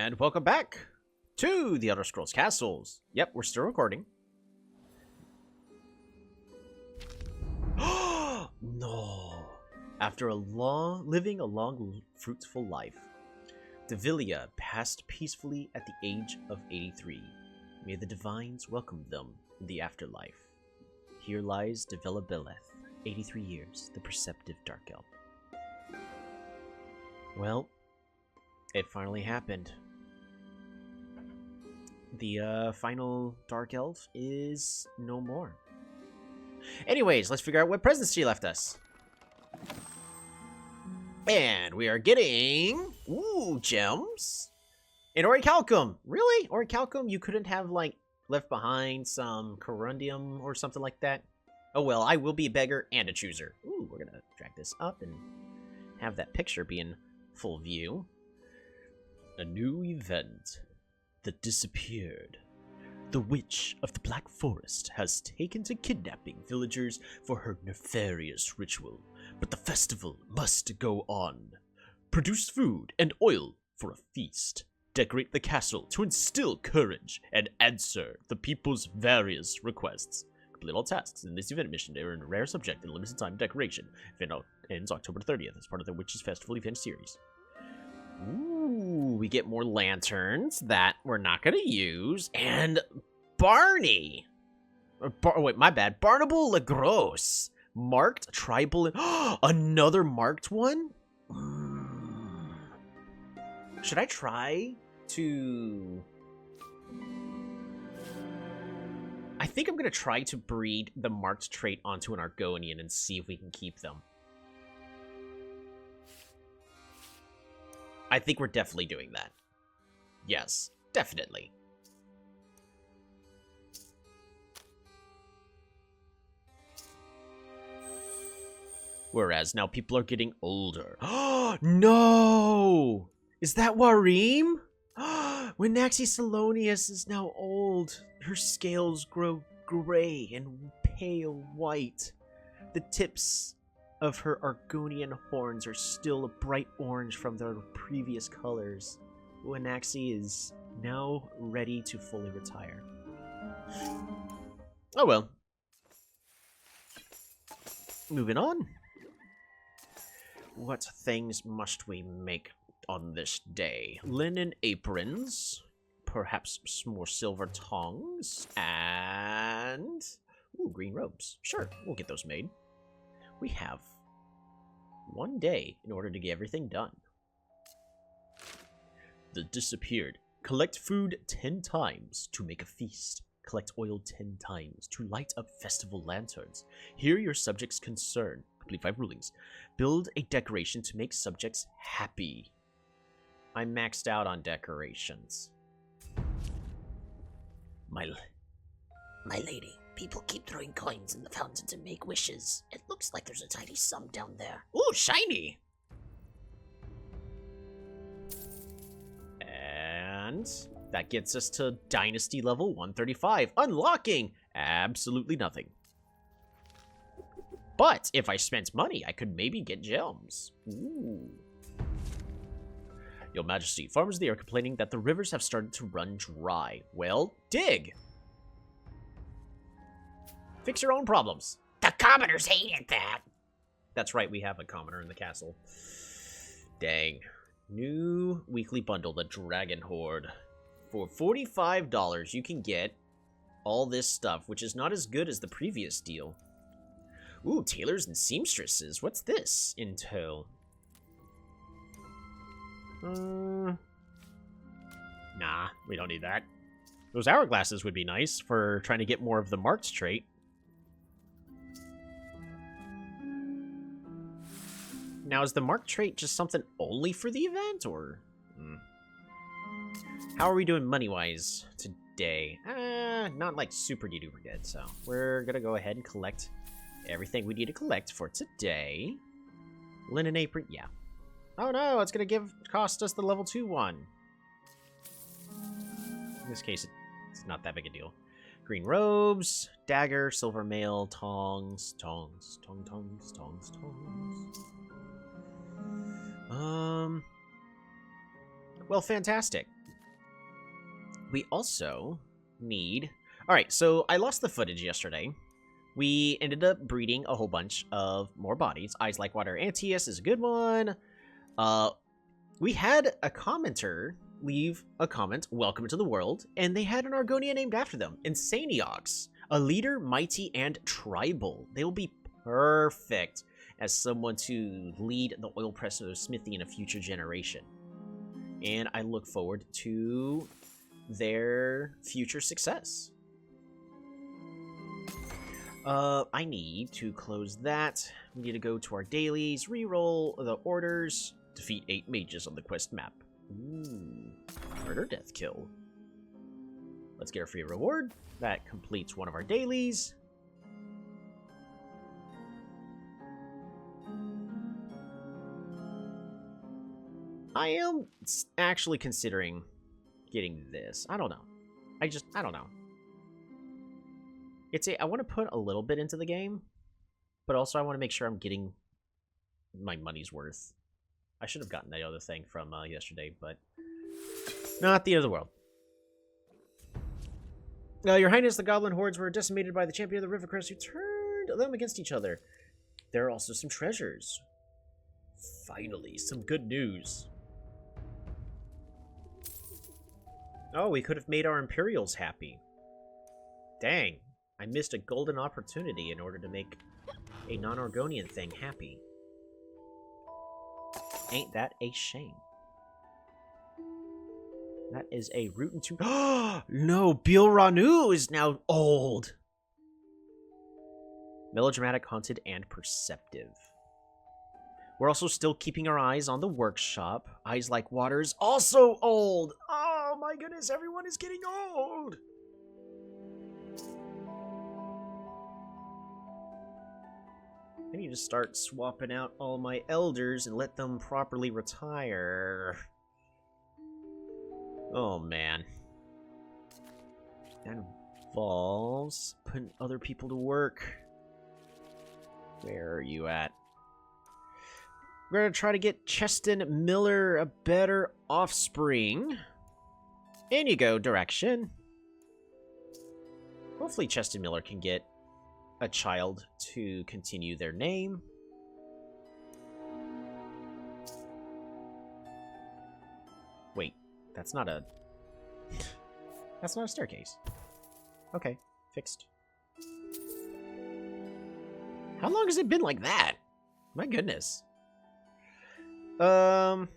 And welcome back to the Elder Scrolls Castles. Yep, we're still recording. No. After living a long, fruitful life, Devilia passed peacefully at the age of 83. May the divines welcome them in the afterlife. Here lies Devilia Beleth, 83 years, the perceptive Dark Elf. Well, it finally happened. The final Dark Elf is no more. Anyways, let's figure out what presents she left us. And we are getting... Ooh, gems. And Orichalcum. Really? Orichalcum? You couldn't have, like, left behind some corundium or something like that? Oh well, I will be a beggar and a chooser. Ooh, we're gonna drag this up and have that picture be in full view. A new event. The Disappeared. The Witch of the Black Forest has taken to kidnapping villagers for her nefarious ritual, but the festival must go on. Produce food and oil for a feast. Decorate the castle to instill courage and answer the people's various requests. Complete all tasks in this event mission. They earn a rare subject and limited time decoration. Event ends October 30th as part of the Witches Festival event series. Ooh, we get more lanterns that we're not going to use. And Barney. Wait, my bad. Barnable Lagros. Marked tribal. Another marked one? Should I try to... I think I'm going to try to breed the marked trait onto an Argonian and see if we can keep them. I think we're definitely doing that. Yes, definitely. Whereas now people are getting older. No! Is that Warim? When Naxi Salonius is now old, her scales grow gray and pale white. The tips of her Argonian horns are still a bright orange from their previous colors. Wanaxi is now ready to fully retire. Oh well. Moving on. What things must we make on this day? Linen aprons, perhaps some more silver tongs, and... Ooh, green robes. Sure, we'll get those made. We have one day in order to get everything done. The Disappeared. Collect food 10 times to make a feast. Collect oil 10 times to light up festival lanterns. Hear your subjects' concern. Complete 5 rulings. Build a decoration to make subjects happy. I'm maxed out on decorations. My lady. People keep throwing coins in the fountain to make wishes. It looks like there's a tiny sum down there. Ooh, shiny! And that gets us to Dynasty level 135, unlocking absolutely nothing. But if I spent money, I could maybe get gems. Ooh. Your Majesty, farmers of the air complaining that the rivers have started to run dry. Well, dig! Fix your own problems. The commoners hated that. That's right, we have a commoner in the castle. Dang. New weekly bundle, the Dragon Horde. For $45, you can get all this stuff, which is not as good as the previous deal. Ooh, tailors and seamstresses. What's this intel? Nah, we don't need that. Those hourglasses would be nice for trying to get more of the marked trait. Now, is the mark trait just something only for the event, or... How are we doing money-wise today? Not like super duper good, so we're gonna go ahead and collect everything we need to collect for today. Linen apron, yeah. Oh no, it's gonna cost us the level 2 one. In this case, it's not that big a deal. Green robes, dagger, silver mail, tongs. Well, fantastic. We also need... Alright, so I lost the footage yesterday. We ended up breeding a whole bunch of more bodies. Eyes Like Water Antaeus is a good one. We had a commenter leave a comment, welcome to the world, and they had an Argonian named after them, Insaniox, a leader, mighty, and tribal. They will be perfect as someone to lead the oil press of Smithy in a future generation. And I look forward to their future success. I need to close that. We need to go to our dailies, reroll the orders, defeat 8 mages on the quest map. Ooh, murder, death, kill. Let's get our free reward. That completes one of our dailies. I am actually considering getting this. I don't know. I don't know. I want to put a little bit into the game, but also I want to make sure I'm getting my money's worth. I should have gotten the other thing from yesterday, but not the end of the world. Your Highness, the Goblin hordes were decimated by the champion of the Rivercrest who turned them against each other. There are also some treasures. Finally, some good news. Oh, we could have made our Imperials happy. Dang, I missed a golden opportunity in order to make a non-Argonian thing happy. Ain't that a shame? That is a root into... No, Bilranu is now old! Melodramatic, haunted, and perceptive. We're also still keeping our eyes on the workshop. Eyes Like Water is also old! Oh my goodness, everyone is getting old! I need to start swapping out all my elders and let them properly retire. Oh, man. That involves putting other people to work. Where are you at? We're going to try to get Cheston Miller a better offspring. In you go, direction. Hopefully Cheston Miller can get a child to continue their name. Wait, that's not a staircase. Okay, fixed. How long has it been like that? My goodness. So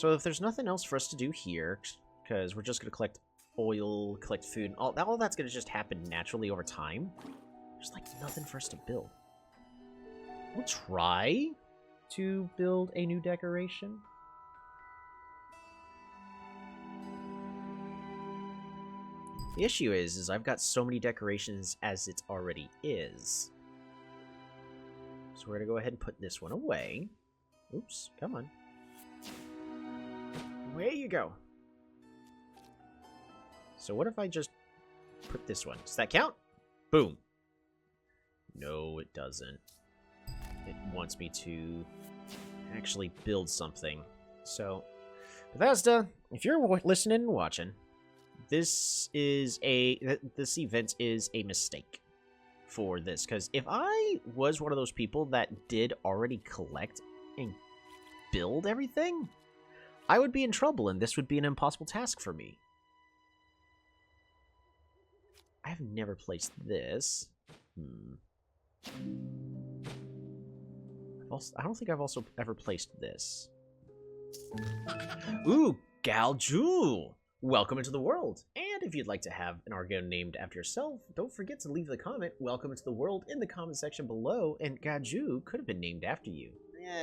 if there's nothing else for us to do here, because we're just gonna collect oil, collect food, all that's gonna just happen naturally over time. There's like nothing for us to build. We'll try to build a new decoration. The issue is I've got so many decorations as it already is. So we're gonna go ahead and put this one away. Oops, come on. Away you go. So what if I just put this one? Does that count? Boom. No, it doesn't. It wants me to actually build something. So, Bethesda, if you're listening and watching, this event is a mistake for this. Because if I was one of those people that did already collect and build everything, I would be in trouble, and this would be an impossible task for me. I have never placed this. I don't think I've also ever placed this. Ooh, Galjul! Welcome into the world. And if you'd like to have an Argon named after yourself, don't forget to leave the comment, welcome into the world, in the comment section below, and Gaju could have been named after you.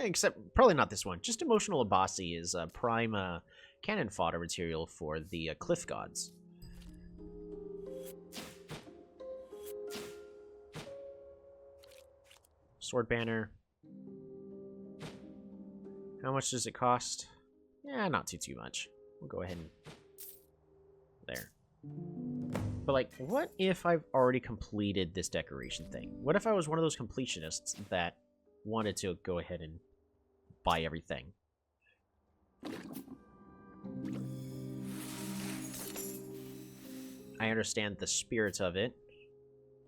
Except probably not this one. Just Emotional Abasi is prime cannon fodder material for the Cliff Gods. Sword banner. How much does it cost? Yeah, not too much. We'll go ahead and... there. But, like, what if I've already completed this decoration thing? What if I was one of those completionists that wanted to go ahead and buy everything? I understand the spirit of it,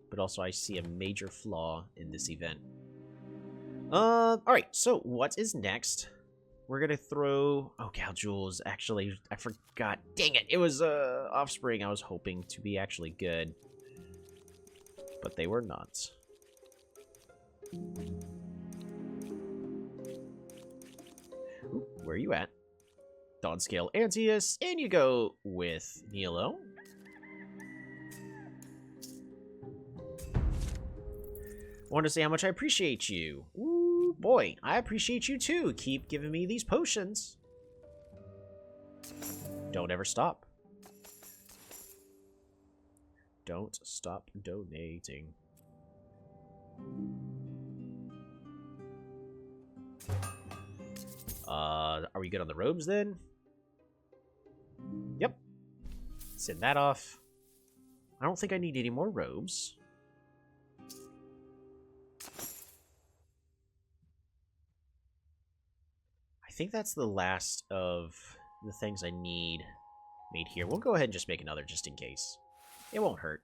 but also I see a major flaw in this event. Alright, so what is next? We're gonna throw... Oh, Gal Jules, actually, I forgot. Dang it, it was, Offspring. I was hoping to be actually good. But they were not. Ooh, where are you at? Dawnscale Antaeus, and you go with Nilo. I want to say how much I appreciate you. Ooh, boy, I appreciate you too. Keep giving me these potions. Don't ever stop. Don't stop donating. Are we good on the robes then? Yep. Send that off. I don't think I need any more robes. I think that's the last of the things I need made here. We'll go ahead and just make another just in case. It won't hurt.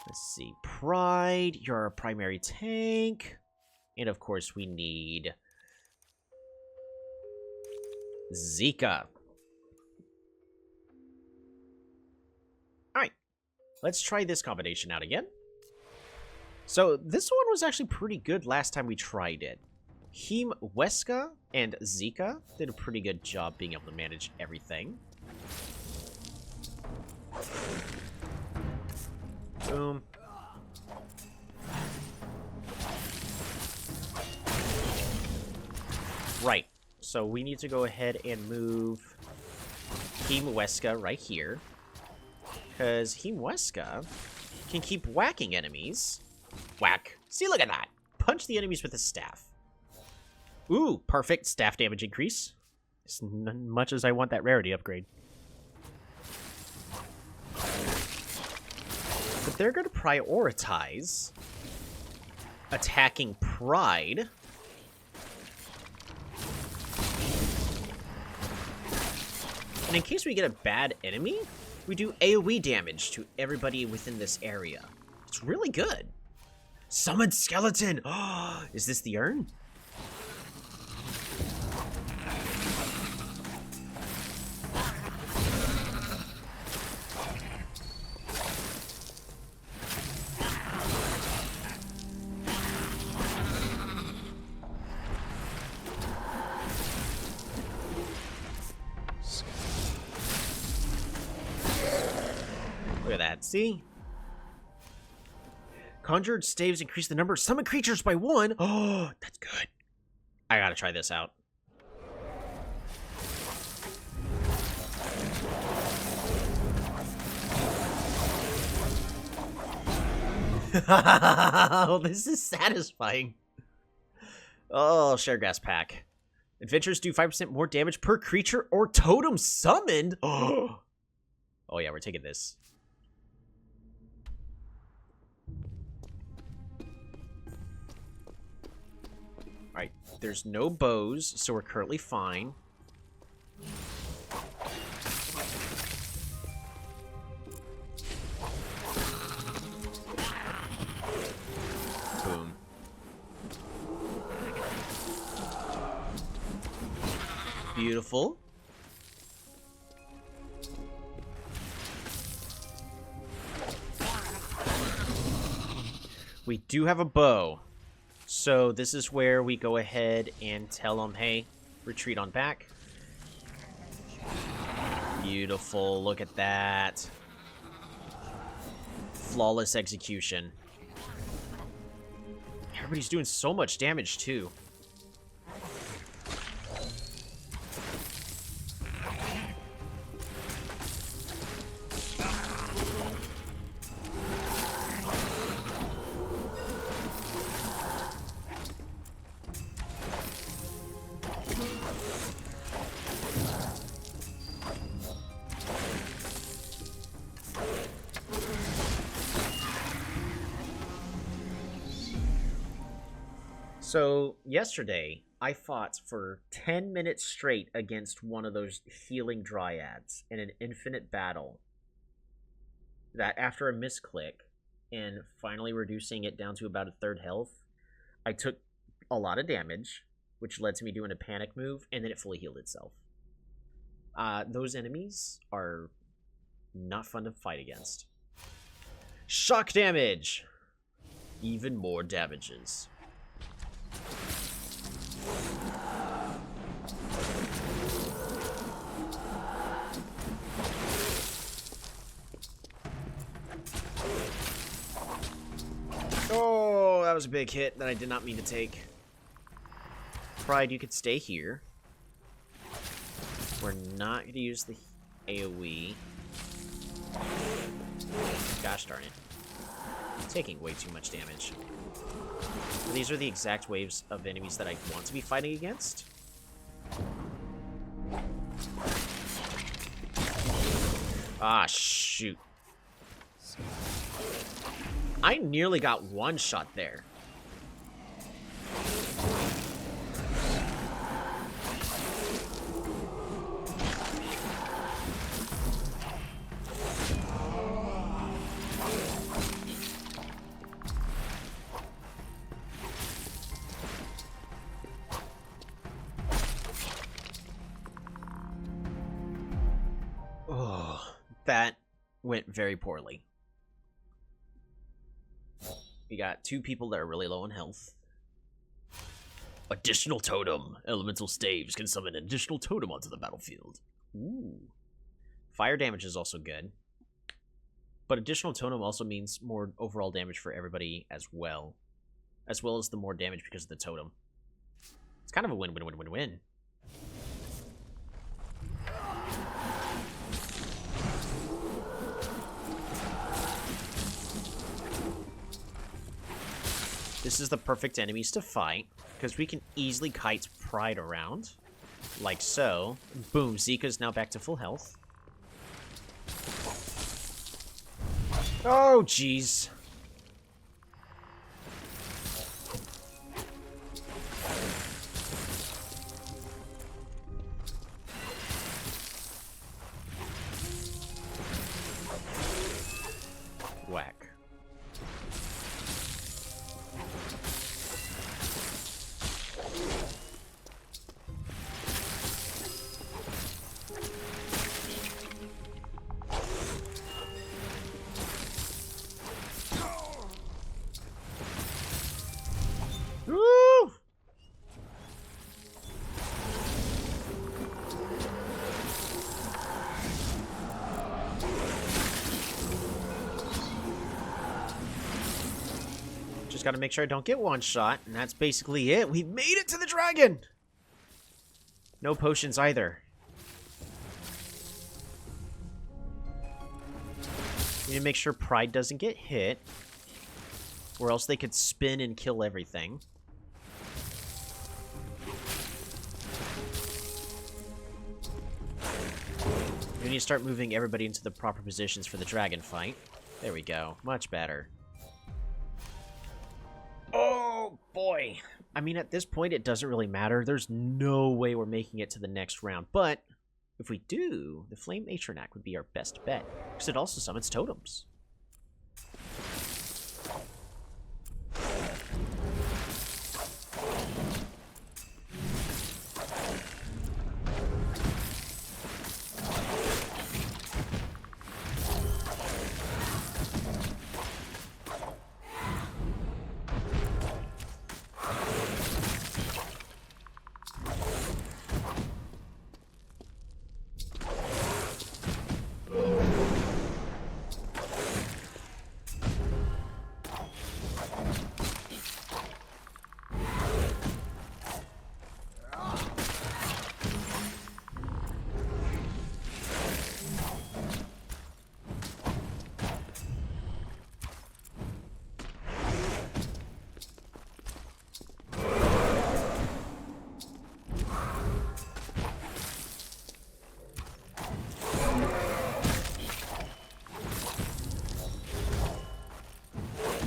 Let's see. Pride, you're our primary tank. And of course we need Zika. Alright. Let's try this combination out again. So this one was actually pretty good last time we tried it. Heme Weska and Zika did a pretty good job being able to manage everything. Boom. Right. So we need to go ahead and move Heme Weska right here. Because Heme Weska can keep whacking enemies. Whack. See, look at that. Punch the enemies with his staff. Ooh, perfect staff damage increase. As much as I want that rarity upgrade. But they're going to prioritize attacking Pride. And in case we get a bad enemy, we do AoE damage to everybody within this area. It's really good. Summoned Skeleton! Oh, is this the urn? Look at that, see? Conjured staves increase the number of summoned creatures by 1. Oh, that's good. I gotta try this out. Oh, this is satisfying. Oh, Sharegrass Pack. Adventurers do 5% more damage per creature or totem summoned. Oh, yeah, we're taking this. Alright, there's no bows, so we're currently fine. Boom. Beautiful. We do have a bow. So this is where we go ahead and tell them, hey, retreat on back. Beautiful. Look at that. Flawless execution. Everybody's doing so much damage, too. So, yesterday, I fought for 10 minutes straight against one of those healing dryads in an infinite battle. that after a misclick and finally reducing it down to about a third health, I took a lot of damage, which led to me doing a panic move, and then it fully healed itself. Those enemies are not fun to fight against. Shock damage! Even more damages. Oh, that was a big hit that I did not mean to take. Pride, you could stay here. We're not going to use the AoE. Gosh darn it. I'm taking way too much damage. These are the exact waves of enemies that I want to be fighting against. Ah, shoot. I nearly got one shot there. Oh, that went very poorly. We got two people that are really low on health. Additional totem. Elemental staves can summon an additional totem onto the battlefield. Ooh. Fire damage is also good. But additional totem also means more overall damage for everybody as well. As well as the more damage because of the totem. It's kind of a win-win-win-win-win. This is the perfect enemies to fight, because we can easily kite Pride around, like so. Boom, Zika's now back to full health. Oh, jeez. Whack. Woo! Just gotta make sure I don't get one shot, and that's basically it. We made it to the dragon! No potions either. We need to make sure Pride doesn't get hit, or else they could spin and kill everything. We need to start moving everybody into the proper positions for the dragon fight. There we go. Much better. Oh, boy. I mean, at this point, it doesn't really matter. There's no way we're making it to the next round. But if we do, the Flame Matronac would be our best bet, because it also summons totems.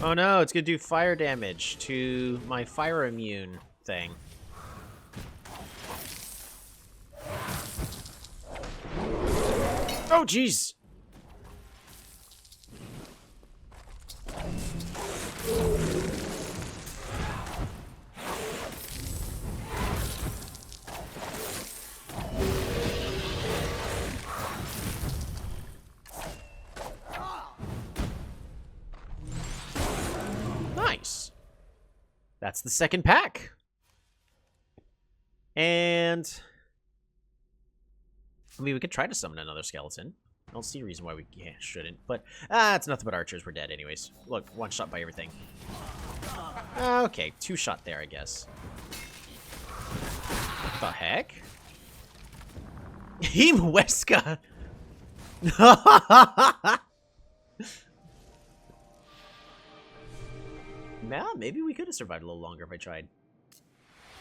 Oh no, it's gonna do fire damage to my fire immune thing. Oh jeez! that's the second pack. And I mean, we could try to summon another skeleton. I don't see a reason why we shouldn't. But it's nothing but archers. We're dead anyways. Look, one shot by everything. Okay, two shot there, I guess. What the heck? Team Weska. Nah, maybe we could have survived a little longer if I tried.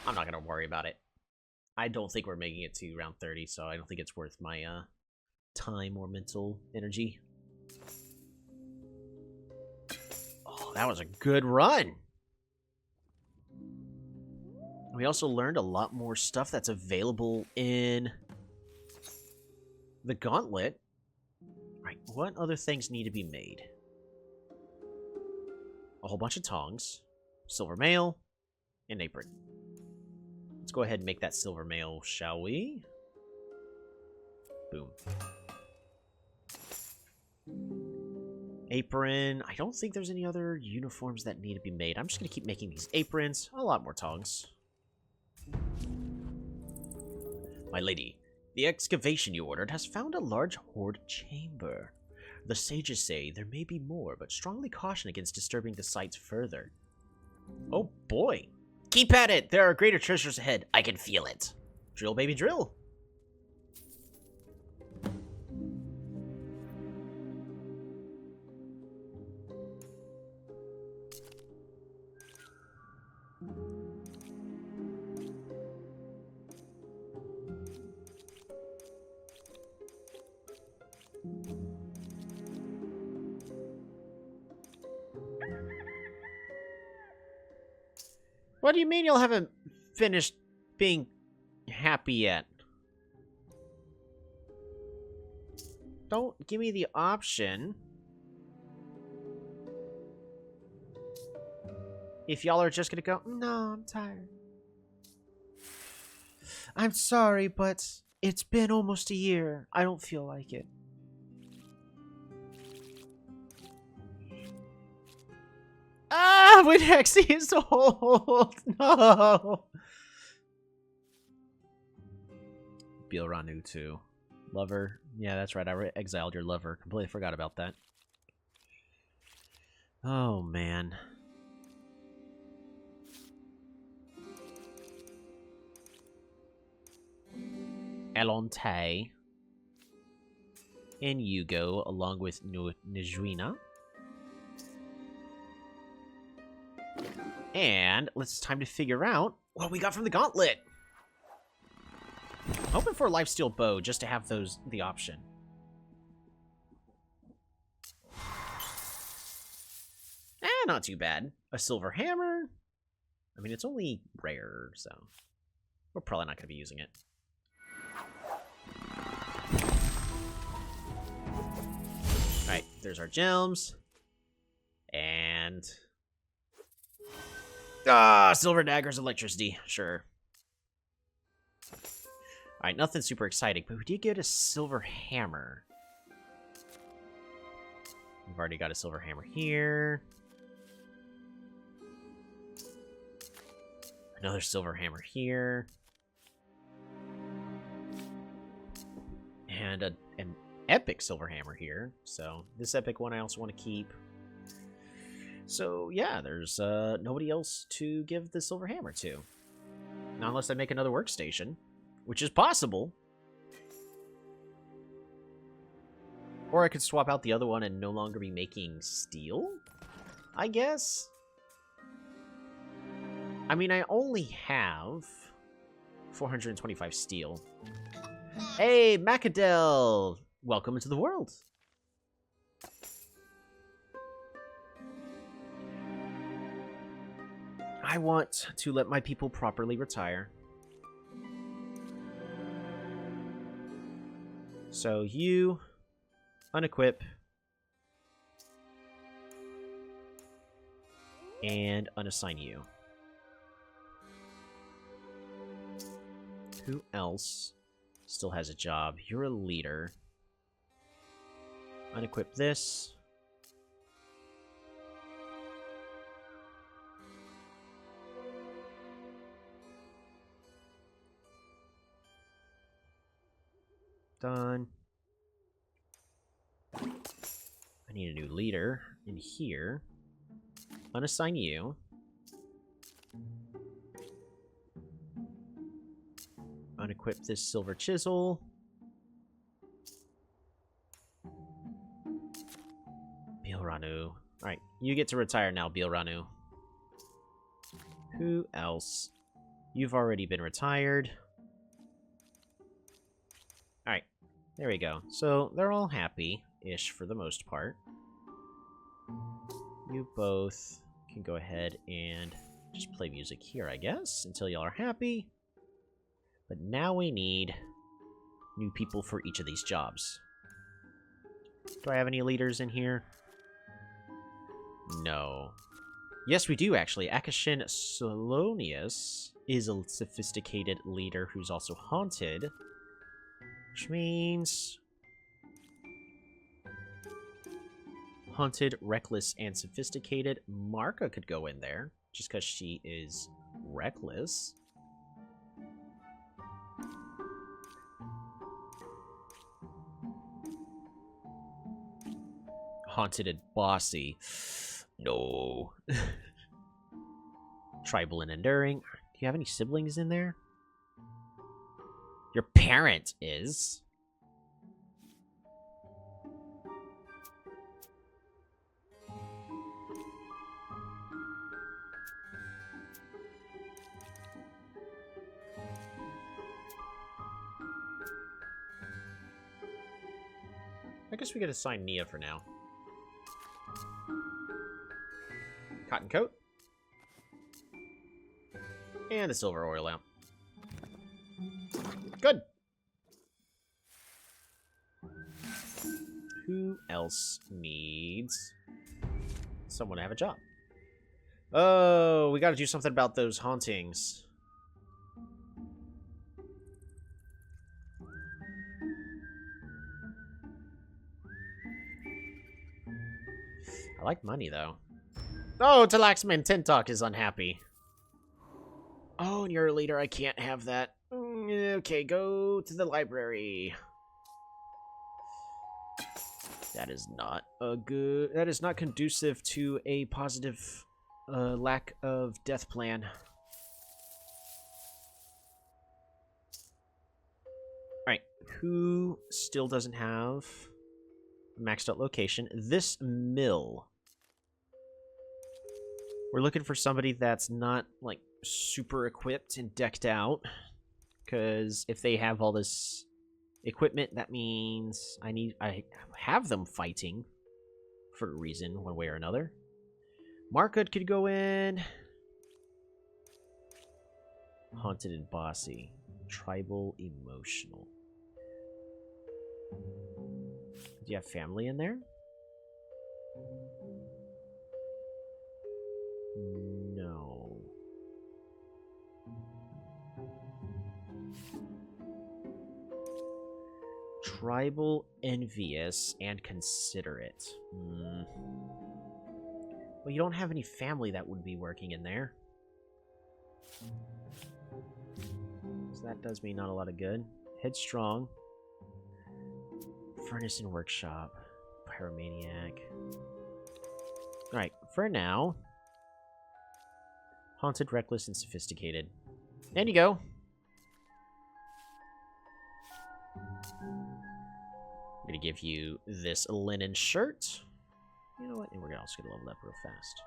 I'm not gonna worry about it. I don't think we're making it to round 30, so I don't think it's worth my time or mental energy. Oh, that was a good run. We also learned a lot more stuff that's available in the gauntlet. Right, what other things need to be made? A whole bunch of tongs, silver mail, and apron. Let's go ahead and make that silver mail, shall we? Boom. Apron. I don't think there's any other uniforms that need to be made. I'm just going to keep making these aprons. A lot more tongs. My lady, the excavation you ordered has found a large hoard chamber. The sages say there may be more, but strongly caution against disturbing the site further. Oh boy. Keep at it! There are greater treasures ahead. I can feel it. Drill, baby, drill. What do you mean you haven't finished being happy yet? Don't give me the option. If y'all are just gonna go, no, I'm tired. I'm sorry, but it's been almost a year. I don't feel like it. Ah, when Hexy is old. No. Bioranu too. Lover. Yeah, that's right. I exiled your lover. Completely forgot about that. Oh, man. Elonte. And Yugo, along with Nijwina. And it's time to figure out what we got from the gauntlet. I'm hoping for a lifesteal bow just to have the option. Not too bad. A silver hammer. I mean, it's only rare, so we're probably not going to be using it. Alright, there's our gems. And silver daggers, electricity. Sure. Alright, nothing super exciting, but we did get a silver hammer. We've already got a silver hammer here. Another silver hammer here. And an epic silver hammer here. So, this epic one I also want to keep. So, yeah, there's nobody else to give the silver hammer to. Not unless I make another workstation, which is possible. Or I could swap out the other one and no longer be making steel, I guess. I mean, I only have 425 steel. Hey, Macadel! Welcome into the world. I want to let my people properly retire. So you unequip and unassign you. Who else still has a job? You're a leader. Unequip this. done. I need a new leader in here. Unassign you. Unequip this silver chisel. Bielranu. Alright, you get to retire now, Bielranu. Who else? You've already been retired. Alright, there we go. So, they're all happy-ish for the most part. You both can go ahead and just play music here, I guess, until y'all are happy. But now we need new people for each of these jobs. Do I have any leaders in here? No. Yes, we do, actually. Akashin Solonius is a sophisticated leader who's also haunted. Which means... haunted, reckless, and sophisticated. Marka could go in there, just because she is reckless. Haunted and bossy. No. Tribal and enduring. Do you have any siblings in there? Your parent is. I guess we could assign Nia for now. Cotton coat. And the silver oil lamp. Good. Who else needs someone to have a job? Oh, we gotta do something about those hauntings. I like money, though. Oh, Talaxman Tintok is unhappy. Oh, and you're a leader. I can't have that. Okay, go to the library. That is not a good... That is not conducive to a positive lack of death plan. Alright, who still doesn't have a maxed out location? This mill. We're looking for somebody that's not, like, super equipped and decked out. Because if they have all this equipment, that means I have them fighting for a reason, one way or another. Markut could go in. Haunted and bossy. Tribal emotional. Do you have family in there? No. Tribal, envious, and considerate. Well, you don't have any family that would be working in there. So that does me not a lot of good. Headstrong. Furnace and workshop. Pyromaniac. Alright, for now. Haunted, reckless, and sophisticated. And you go. I'm gonna give you this linen shirt. You know what? And we're also gonna level up real fast.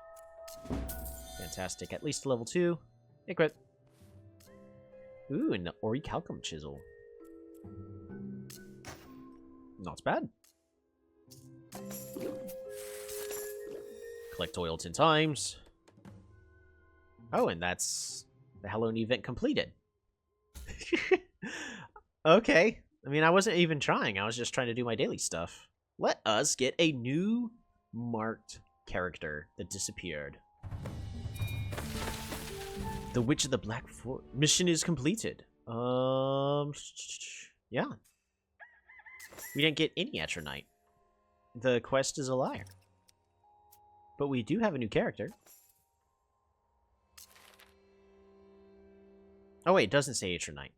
Fantastic. At least level 2. Equip. Ooh, an orichalcum chisel. Not bad. Collect oil 10 times. Oh, and that's the Halloween event completed. Okay. I mean, I wasn't even trying. I was just trying to do my daily stuff. Let us get a new marked character that disappeared. The Witch of the Black Forest. Mission is completed. Yeah. We didn't get any Atronite. The quest is a liar. But we do have a new character. Oh wait, it doesn't say Atronite.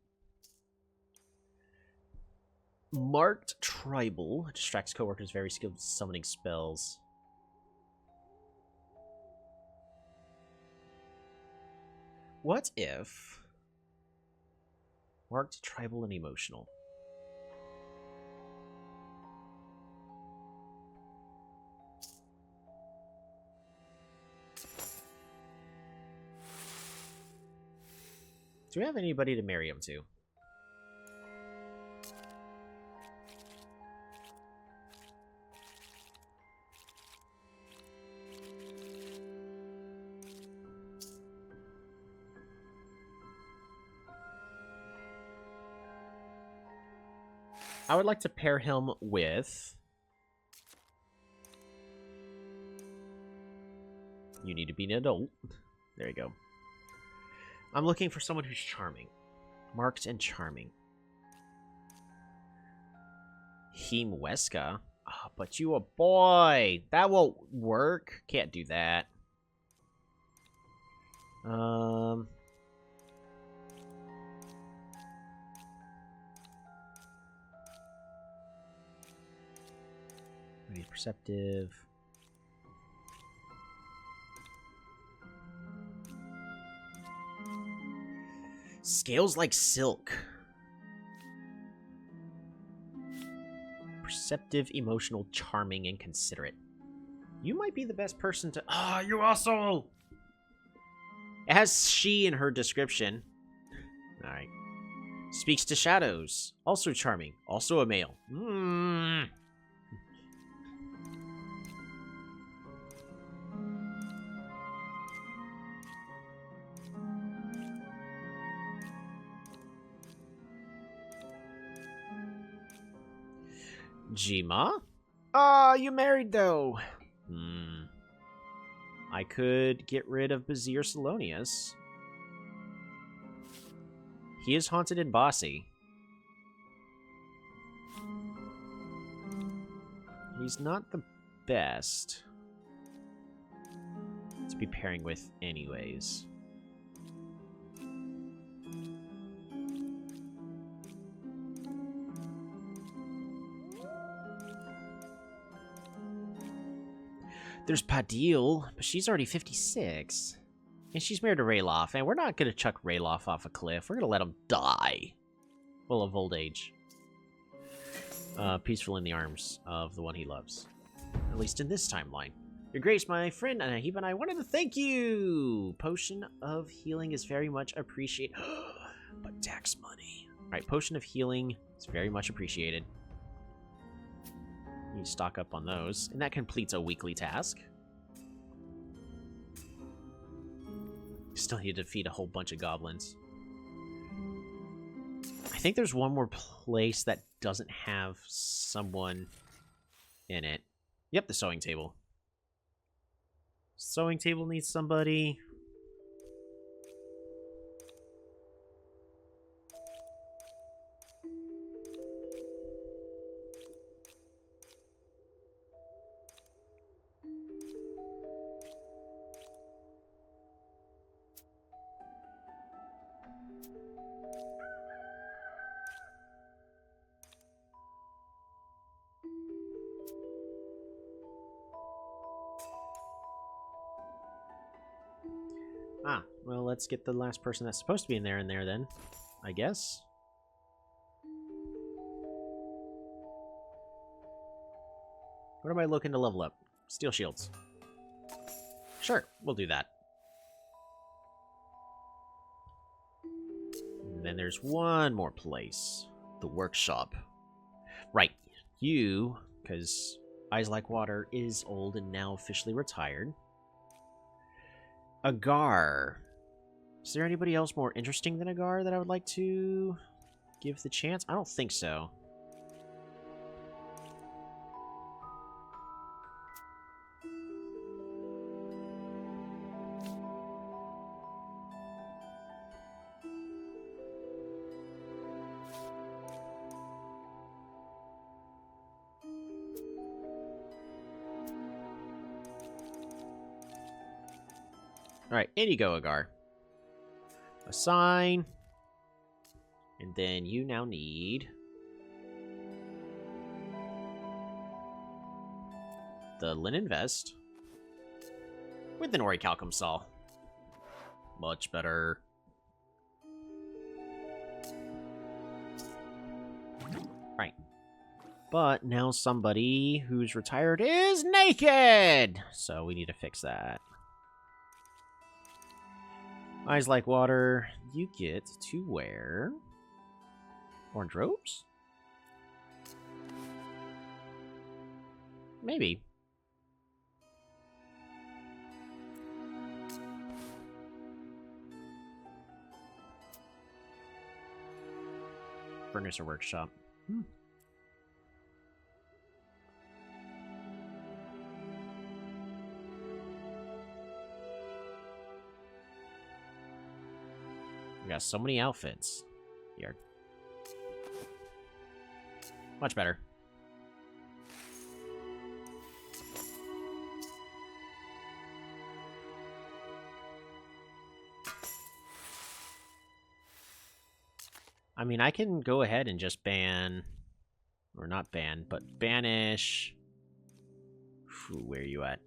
Marked Tribal. Distracts coworkers, very skilled at summoning spells. What if... Marked Tribal and Emotional. Do we have anybody to marry him to? I would like to pair him with... You need to be an adult. There you go. I'm looking for someone who's charming. Marked and charming. Heem Weska? Oh, but you a boy! That won't work. Can't do that. Maybe perceptive. Scales like silk. Perceptive, emotional, charming, and considerate. You might be the best person to... Ah, you asshole! It has she in her description. Alright. Speaks to shadows. Also charming. Also a male. Jima? Ah, you married though. I could get rid of Bazir Salonius. He is haunted and bossy. He's not the best to be pairing with anyways. There's Padil, but she's already 56. And she's married to Rayloff, and we're not going to chuck Rayloff off a cliff. We're going to let him die. Full of old age. Peaceful in the arms of the one he loves. At least in this timeline. Your Grace, my friend Anahib and I wanted to thank you! Potion of Healing is very much appreciated. But tax money. Alright, Potion of Healing is very much appreciated. You stock up on those. And that completes a weekly task. Still need to defeat a whole bunch of goblins. I think there's one more place that doesn't have someone in it. Yep, the sewing table. Sewing table needs somebody. Ah, well, let's get the last person that's supposed to be in there then, I guess. What am I looking to level up? Steel shields. Sure, we'll do that. And then there's one more place. The workshop. Right, you, because Eyes Like Water is old and now officially retired. Agar. Is there anybody else more interesting than Agar that I would like to give the chance? I don't think so. Alright, in you go, Agar. Assign. And then you now need the linen vest with an orichalcum saw. Much better. Right. But now somebody who's retired is naked! So we need to fix that. Eyes like water. You get to wear orange robes? Maybe. Furnace or workshop. Hmm. We got so many outfits here. Much better. I mean, I can go ahead and just ban, or not ban, but banish. Where are you at?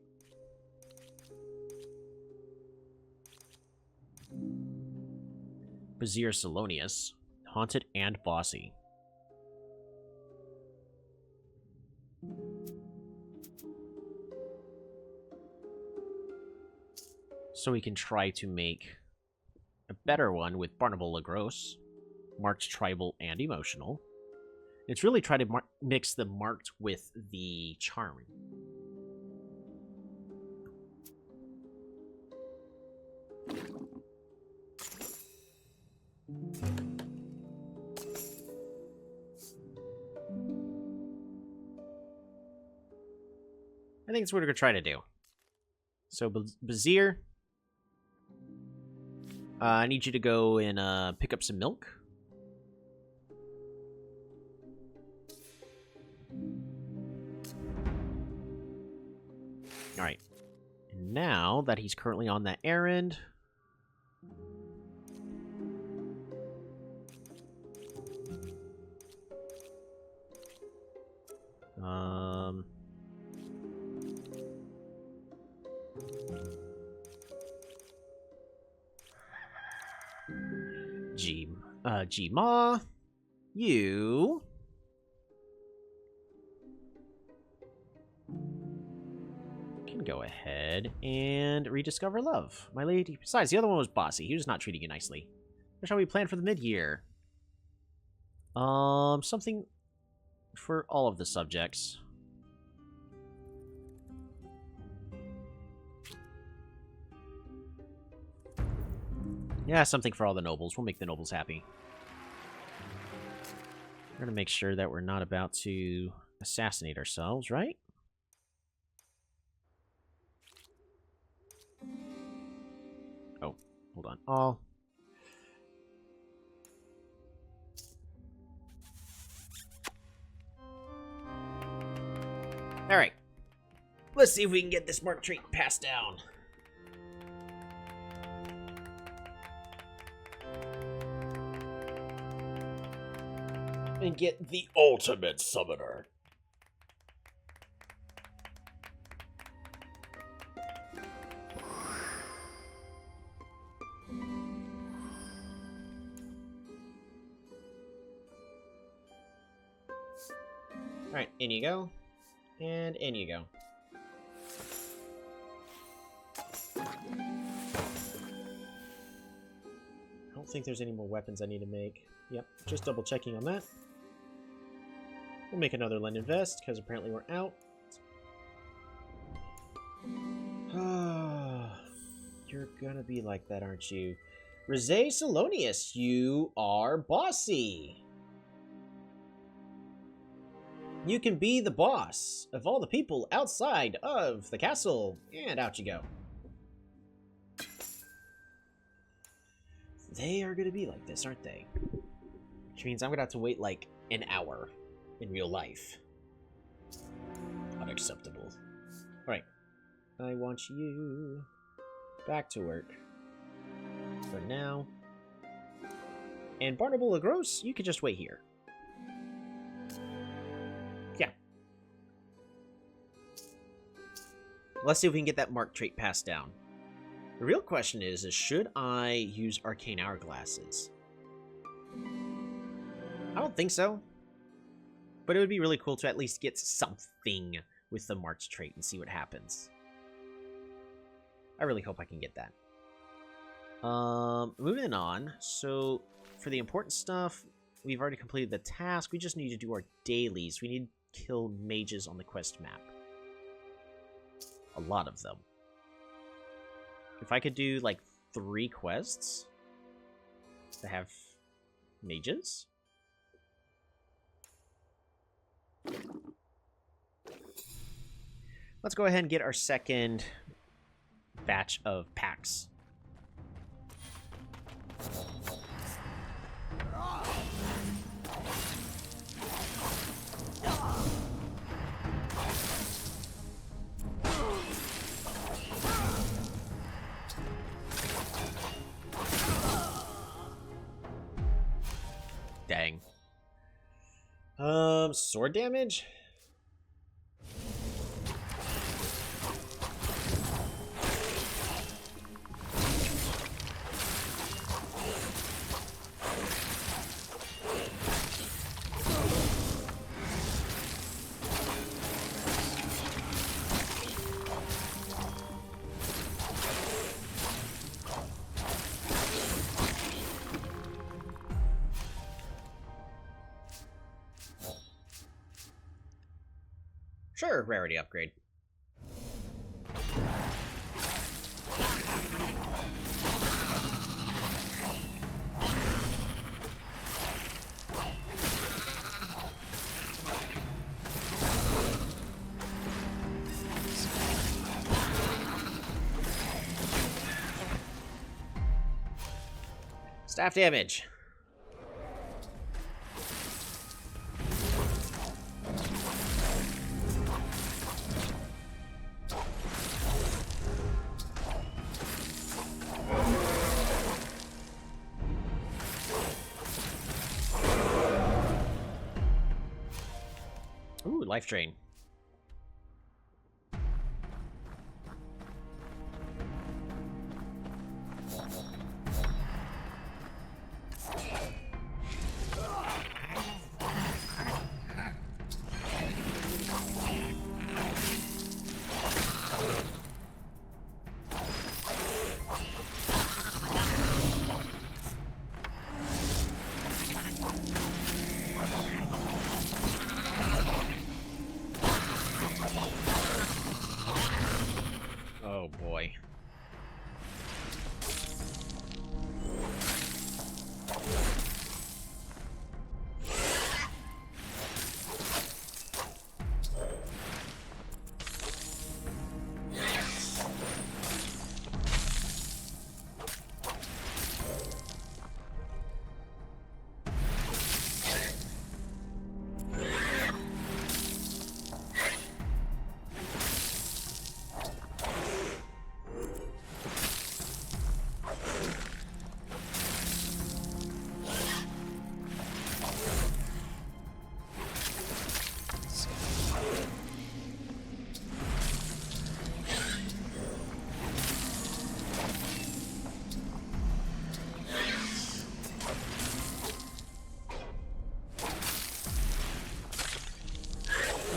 Brazier Salonius, haunted and bossy. So we can try to make a better one with Barnable Lagros. Marked tribal and emotional. It's really try to mix the marked with the charm. I think that's what we're going to try to do. So, Bazir, I need you to go and pick up some milk. Alright. And now that he's currently on that errand... G-Ma, you... can go ahead and rediscover love. My lady... Besides, the other one was bossy. He was not treating you nicely. What shall we plan for the mid-year? Something for all of the subjects. Yeah, something for all the nobles. We'll make the nobles happy. We're gonna make sure that we're not about to assassinate ourselves, right? Oh, hold on. All. Alright. Let's see if we can get this mark trait passed down. And get the ultimate summoner. Alright, in you go. And in you go. I don't think there's any more weapons I need to make. Yep, just double checking on that. We'll make another linen vest, because apparently we're out. You're gonna be like that, aren't you? Rizé Salonius, you are bossy. You can be the boss of all the people outside of the castle. And out you go. They are gonna be like this, aren't they? Which means I'm gonna have to wait like an hour in real life. Unacceptable. Alright. I want you back to work. For now. And Barnable Lagros, you could just wait here. Yeah. Let's see if we can get that mark trait passed down. The real question is should I use arcane hourglasses? I don't think so. But it would be really cool to at least get something with the marked trait and see what happens. I really hope I can get that. Moving on. So, for the important stuff, we've already completed the task. We just need to do our dailies. We need to kill mages on the quest map. A lot of them. If I could do, like, 3 quests to have mages. Let's go ahead and get our second batch of packs. Dang. Sword damage? Sure, rarity upgrade. Staff damage. Ooh, life drain. Oh boy.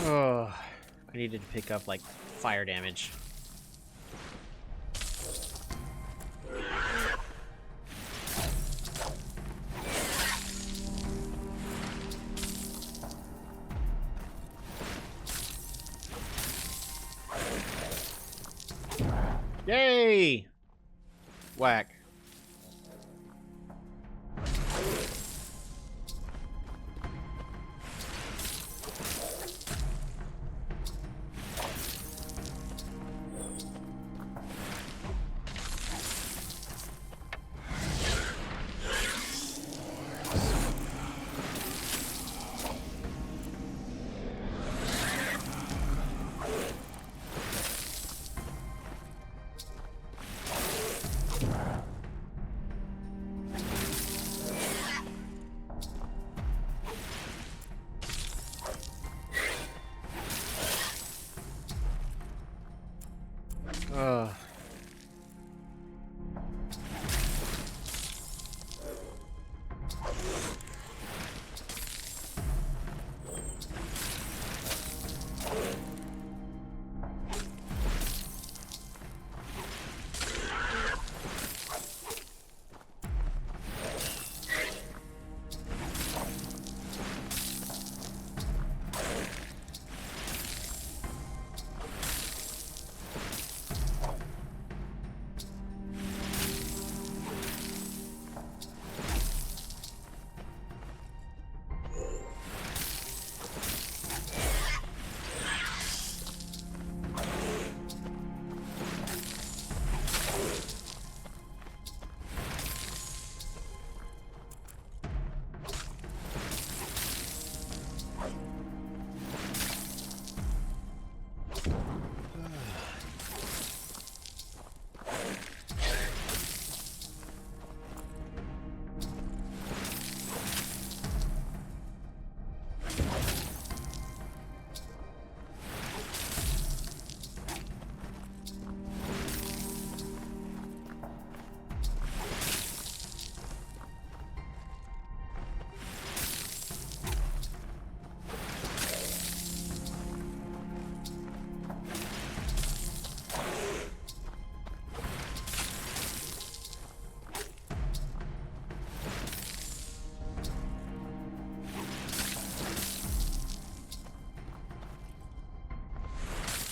Oh, I needed to pick up, like, fire damage. Yay! Whack.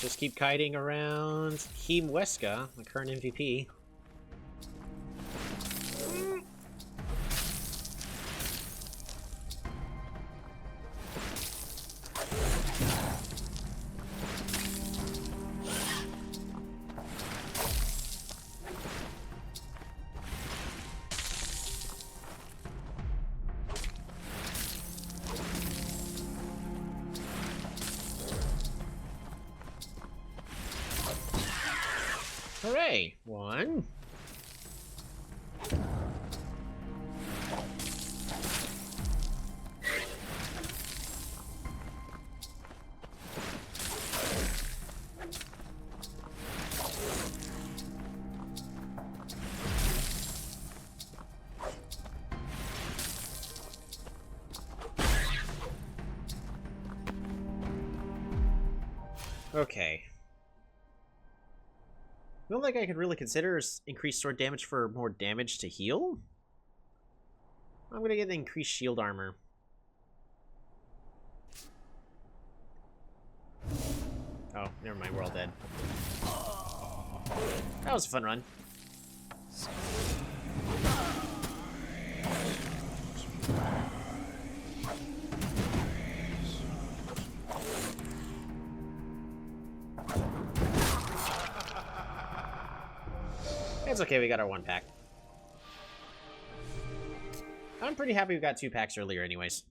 Just keep kiting around Heem Weska, the current MVP. Hooray! One. Okay. The only thing I could really consider is increased sword damage for more damage to heal. I'm gonna get the increased shield armor. Oh, never mind, we're all dead. That was a fun run. It's okay, we got our 1 pack. I'm pretty happy we got 2 packs earlier anyways.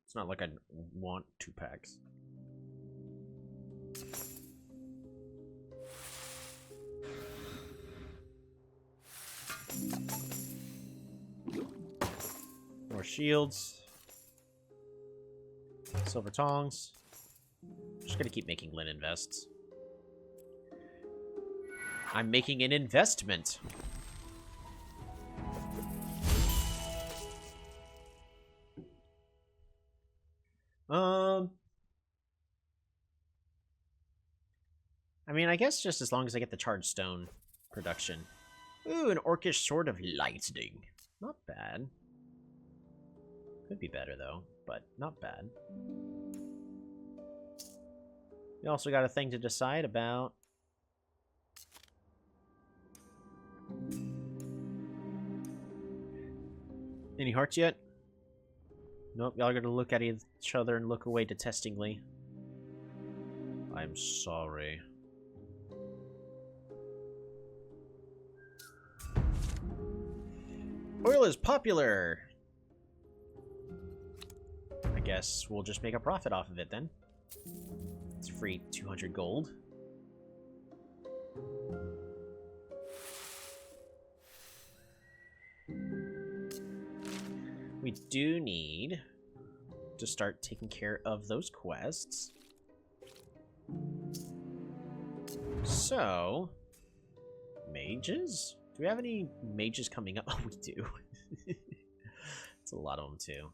It's not like I want 2 packs. More shields. Silver tongs. Just gonna keep making linen vests. I'm making an investment. I mean, I guess just as long as I get the charged stone production. Ooh, an orcish sword of lightning. Not bad. Could be better though, but not bad. We also got a thing to decide about. Any hearts yet? Nope, y'all are gonna look at each other and look away detestingly. I'm sorry. Oil is popular! I guess we'll just make a profit off of it then. It's free 200 gold. We do need to start taking care of those quests. So, mages? Do we have any mages coming up? Oh, we do. It's a lot of them, too.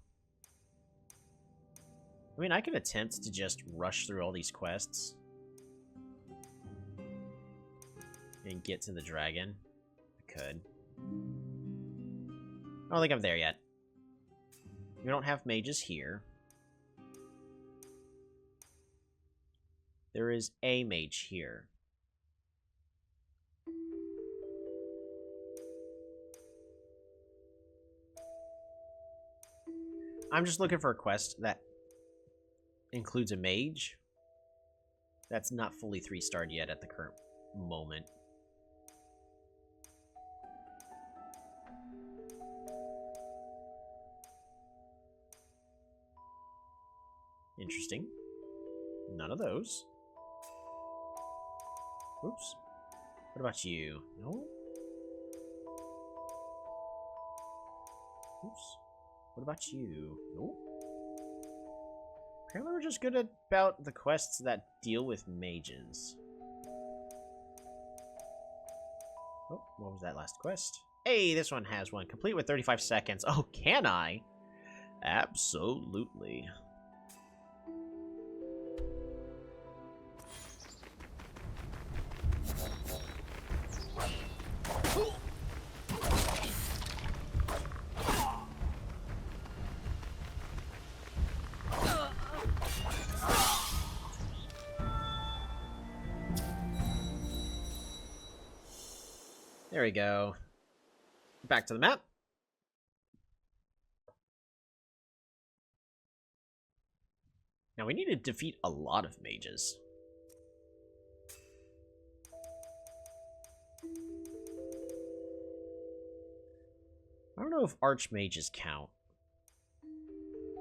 I mean, I could attempt to just rush through all these quests and get to the dragon. I could. I don't think I'm there yet. We don't have mages here. There is a mage here. I'm just looking for a quest that includes a mage. That's not fully 3-starred yet at the current moment. Interesting. None of those. Oops. What about you? No? Oops. What about you? Nope. Apparently we're just good about the quests that deal with mages. Oh, what was that last quest? Hey, this one has one. Complete with 35 seconds. Oh, can I? Absolutely. There we go. Back to the map. Now we need to defeat a lot of mages. I don't know if archmages count.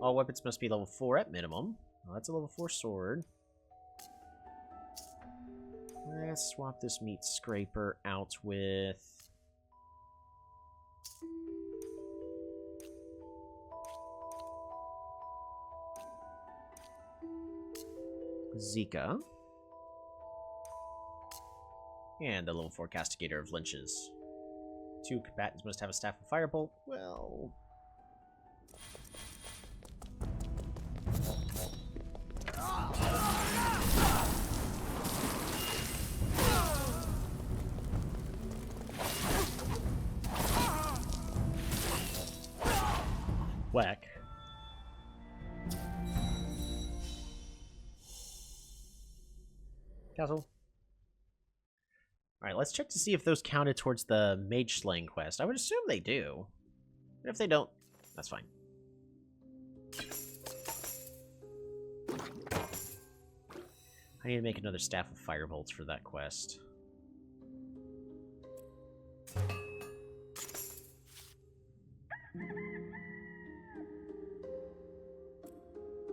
All weapons must be level 4 at minimum. Well, that's a level 4 sword. Let's swap this meat scraper out with... Zika. And the level 4 Castigator of Lynches. 2 combatants must have a Staff of Firebolt. Well... Whack. Castle. Alright, let's check to see if those counted towards the mage slaying quest. I would assume they do. But if they don't, that's fine. I need to make another Staff of Firebolts for that quest.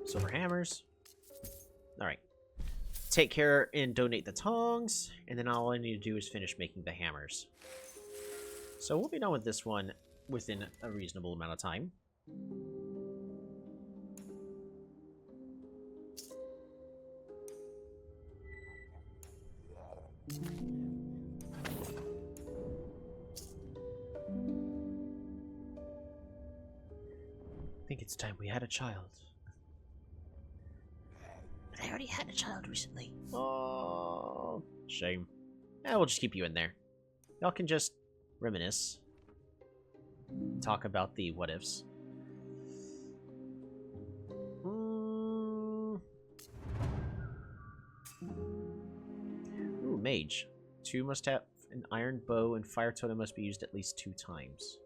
Silver hammers. Alright. Take care and donate the tongs, and then all I need to do is finish making the hammers. So we'll be done with this one within a reasonable amount of time. I think it's time we had a child. I already had a child recently. Oh, shame. We'll just keep you in there. Y'all can just reminisce. Talk about the what-ifs. Ooh, mage. 2 must have an iron bow, and fire totem must be used at least 2 times.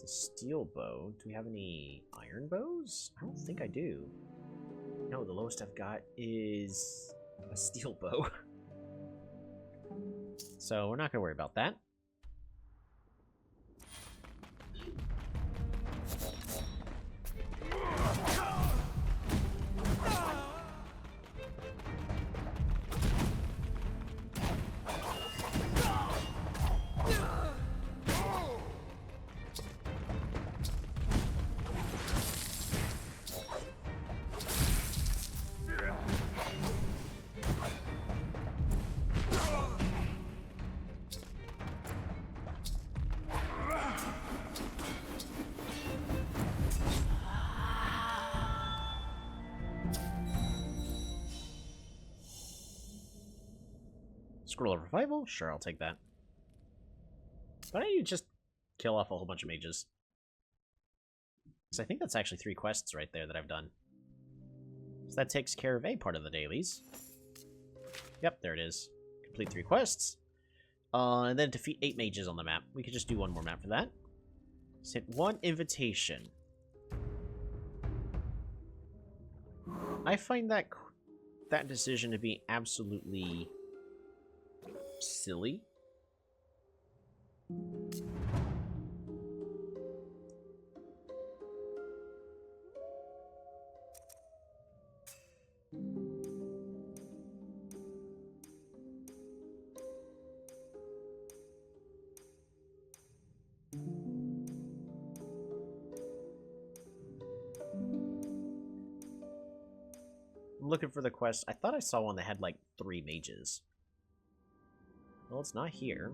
Steel bow. Do we have any iron bows? I don't think I do. No, the lowest I've got is a steel bow. So we're not going to worry about that. Scroll of Revival? Sure, I'll take that. Why don't you just kill off a whole bunch of mages? Because I think that's actually 3 quests right there that I've done. So that takes care of a part of the dailies. Yep, there it is. Complete 3 quests. And then defeat 8 mages on the map. We could just do one more map for that. Just hit 1 invitation. I find that decision to be absolutely silly. I'm looking for the quest. I thought I saw one that had like 3 mages. Well, it's not here.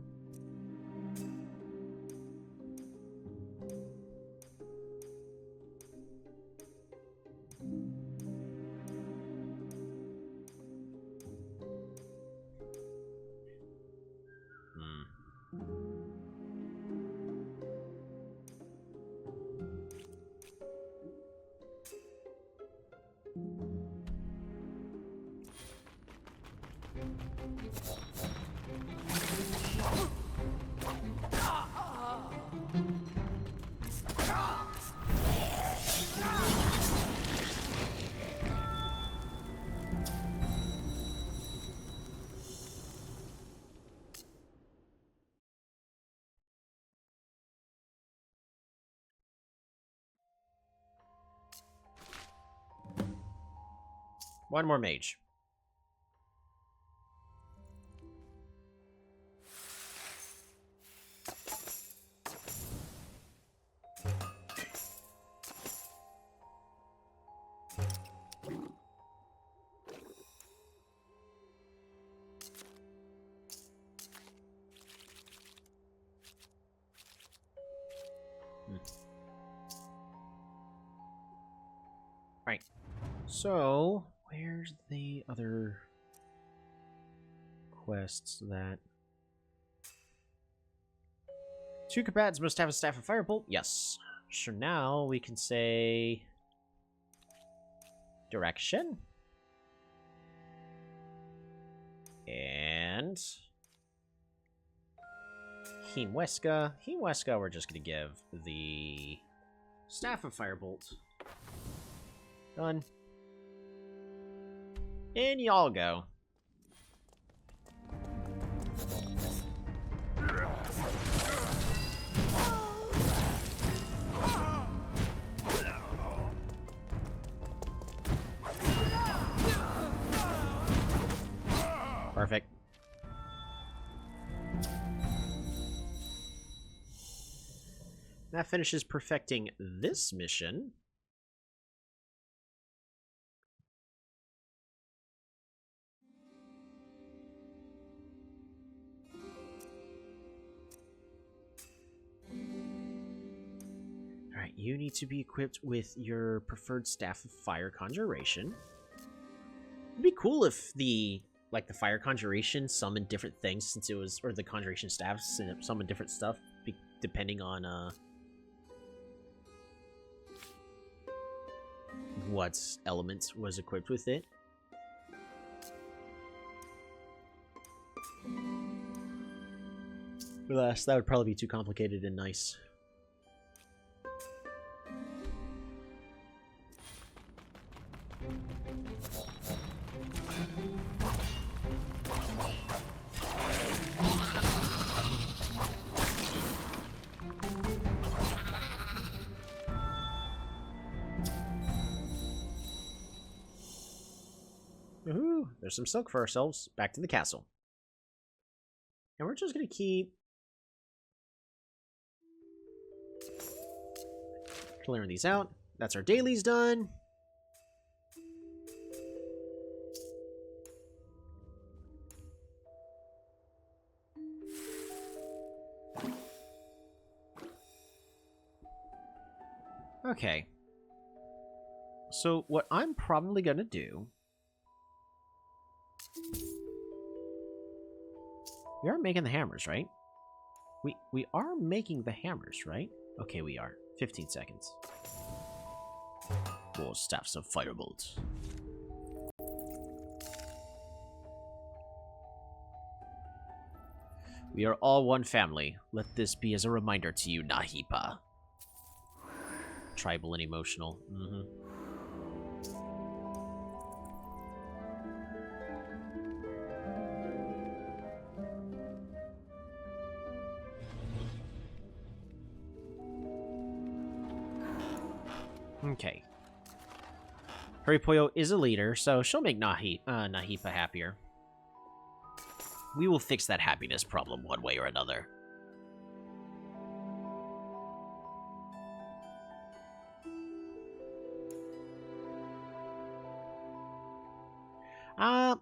One more mage. Right. So, where's the other quests that... Two combatants must have a staff of firebolt? Yes. So now we can say... Direction. And... Himweska. Himweska we're just going to give the staff of firebolt. Done. In y'all go. Perfect. That finishes perfecting this mission. Alright, you need to be equipped with your preferred staff of fire conjuration. It'd be cool if the fire conjuration summoned different things, since it was, or the conjuration staffs summoned different stuff depending on what element was equipped with it. Alas, that would probably be too complicated and nice. Woohoo! There's some silk for ourselves. Back to the castle. And we're just gonna keep clearing these out. That's our dailies done. Okay. So what I'm probably gonna do... We are making the hammers, right? We are making the hammers, right? Okay, we are. 15 seconds. More staffs of firebolt. We are all one family. Let this be as a reminder to you, Nahipa. Tribal and emotional. Mm-hmm. Okay. Haripoyo is a leader, so she'll make Nahipa happier. We will fix that happiness problem one way or another.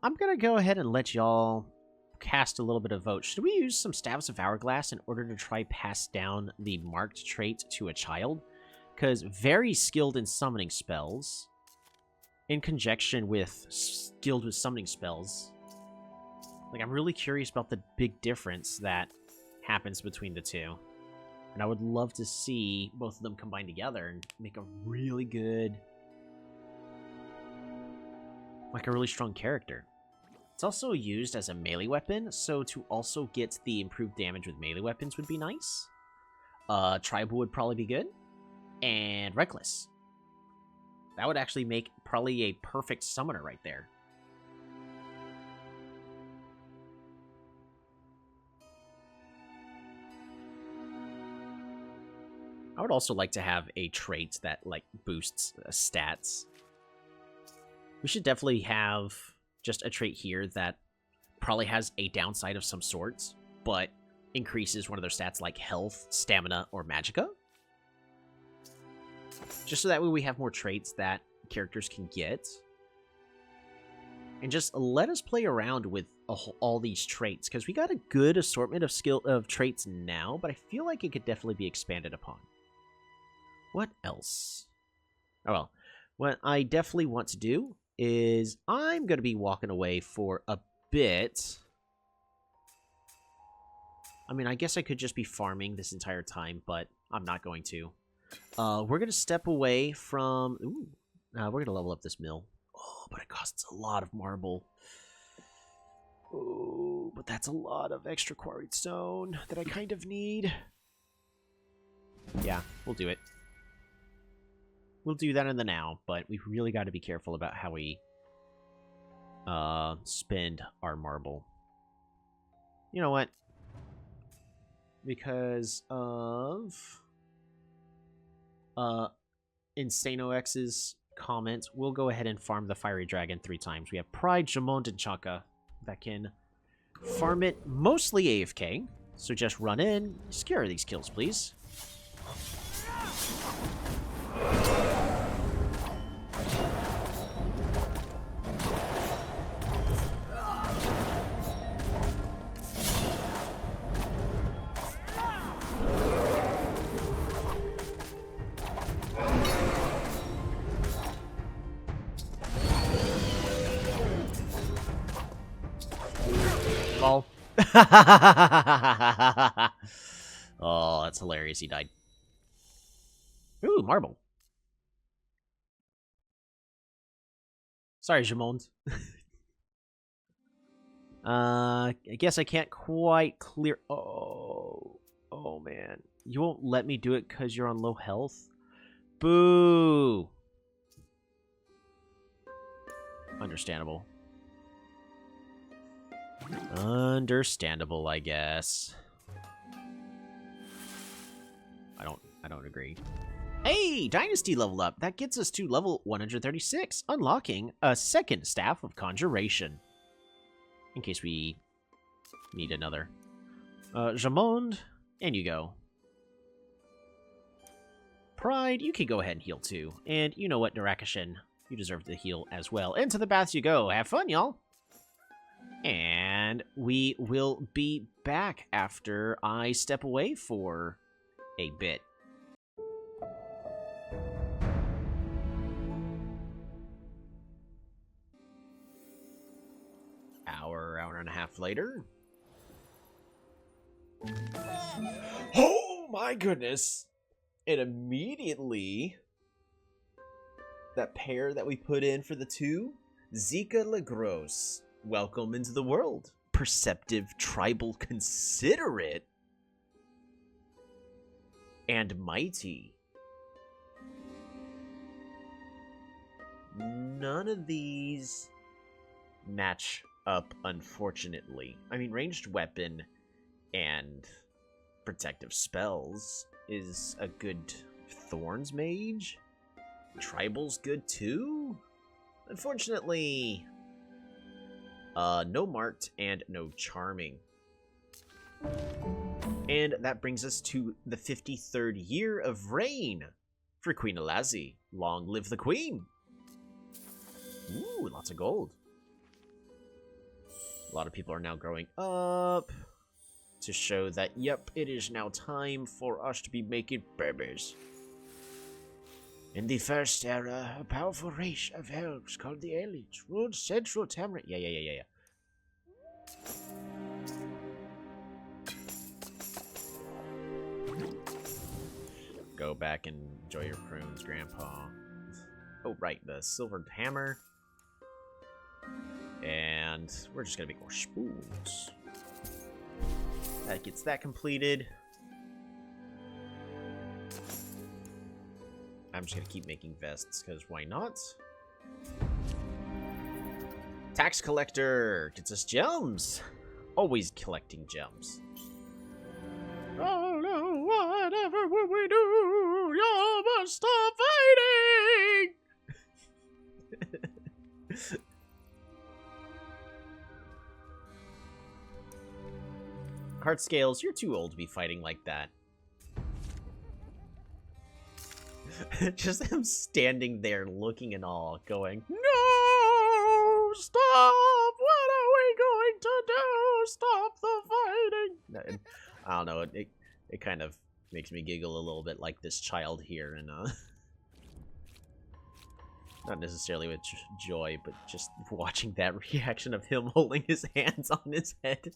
I'm gonna go ahead and let y'all cast a little bit of vote. Should we use some Staves of Hourglass in order to try pass down the marked trait to a child? Because very skilled in summoning spells, in conjunction with skilled with summoning spells, like, I'm really curious about the big difference that happens between the two. And I would love to see both of them combine together and make a really good, like a really strong character. It's also used as a melee weapon, so to also get the improved damage with melee weapons would be nice. Tribal would probably be good. And Reckless. That would actually make probably a perfect summoner right there. I would also like to have a trait that, like, boosts stats. We should definitely have just a trait here that probably has a downside of some sorts, but increases one of their stats like health, stamina, or magicka. Just so that way we have more traits that characters can get. And just let us play around with all these traits, because we got a good assortment of traits now, but I feel like it could definitely be expanded upon. What else? Oh well, what I definitely want to do is I'm going to be walking away for a bit. I mean, I guess I could just be farming this entire time, but I'm not going to. We're going to step away from... Ooh, we're going to level up this mill. Oh, but it costs a lot of marble. Oh, but that's a lot of extra quarried stone that I kind of need. Yeah, we'll do it. We'll do that in the now, but we really got to be careful about how we spend our marble. You know what? Because of InsanoX's comment, we'll go ahead and farm the Fiery Dragon 3 times. We have Pride, Jamond, and Chaka that can farm it mostly AFK. So just run in, secure these kills, please. Lol. Oh, that's hilarious. He died. Ooh, marble. Sorry, Jamond. I guess I can't quite clear... Oh, man. You won't let me do it because you're on low health? Boo! Understandable. Understandable, I guess. I don't agree. Hey, Dynasty leveled up. That gets us to level 136, unlocking a second Staff of Conjuration. In case we need another. Jamond, and you go. Pride, you can go ahead and heal too. And you know what, Narakashin, you deserve to heal as well. Into the baths you go. Have fun, y'all. And we will be back after I step away for a bit. Hour and a half later. Oh my goodness! And immediately, that pair that we put in for the two, Zika Lagros. Welcome into the world. Perceptive, tribal, considerate, and mighty. None of these match up, unfortunately. I mean, ranged weapon and protective spells is a good Thorns mage. Tribal's good too. Unfortunately, no marked and no charming. And that brings us to the 53rd year of reign for Queen Elazi. Long live the queen! Ooh, lots of gold. A lot of people are now growing up to show that, yep, it is now time for us to be making babies. In the first era, a powerful race of elves called the Elites ruled central Tamriel. Yeah. Go back and enjoy your prunes, Grandpa. Oh, right, the silver hammer. And we're just gonna make more spoons. That gets that completed. I'm just gonna keep making vests, because why not? Tax collector gets us gems. Always collecting gems. Oh no, whatever will we do? Y'all must stop fighting! Heart Scales, you're too old to be fighting like that. Just him standing there looking in awe, going, "No! Stop! What are we going to do? Stop the fighting!" I don't know, it kind of makes me giggle a little bit like this child here, and not necessarily with joy, but just watching that reaction of him holding his hands on his head.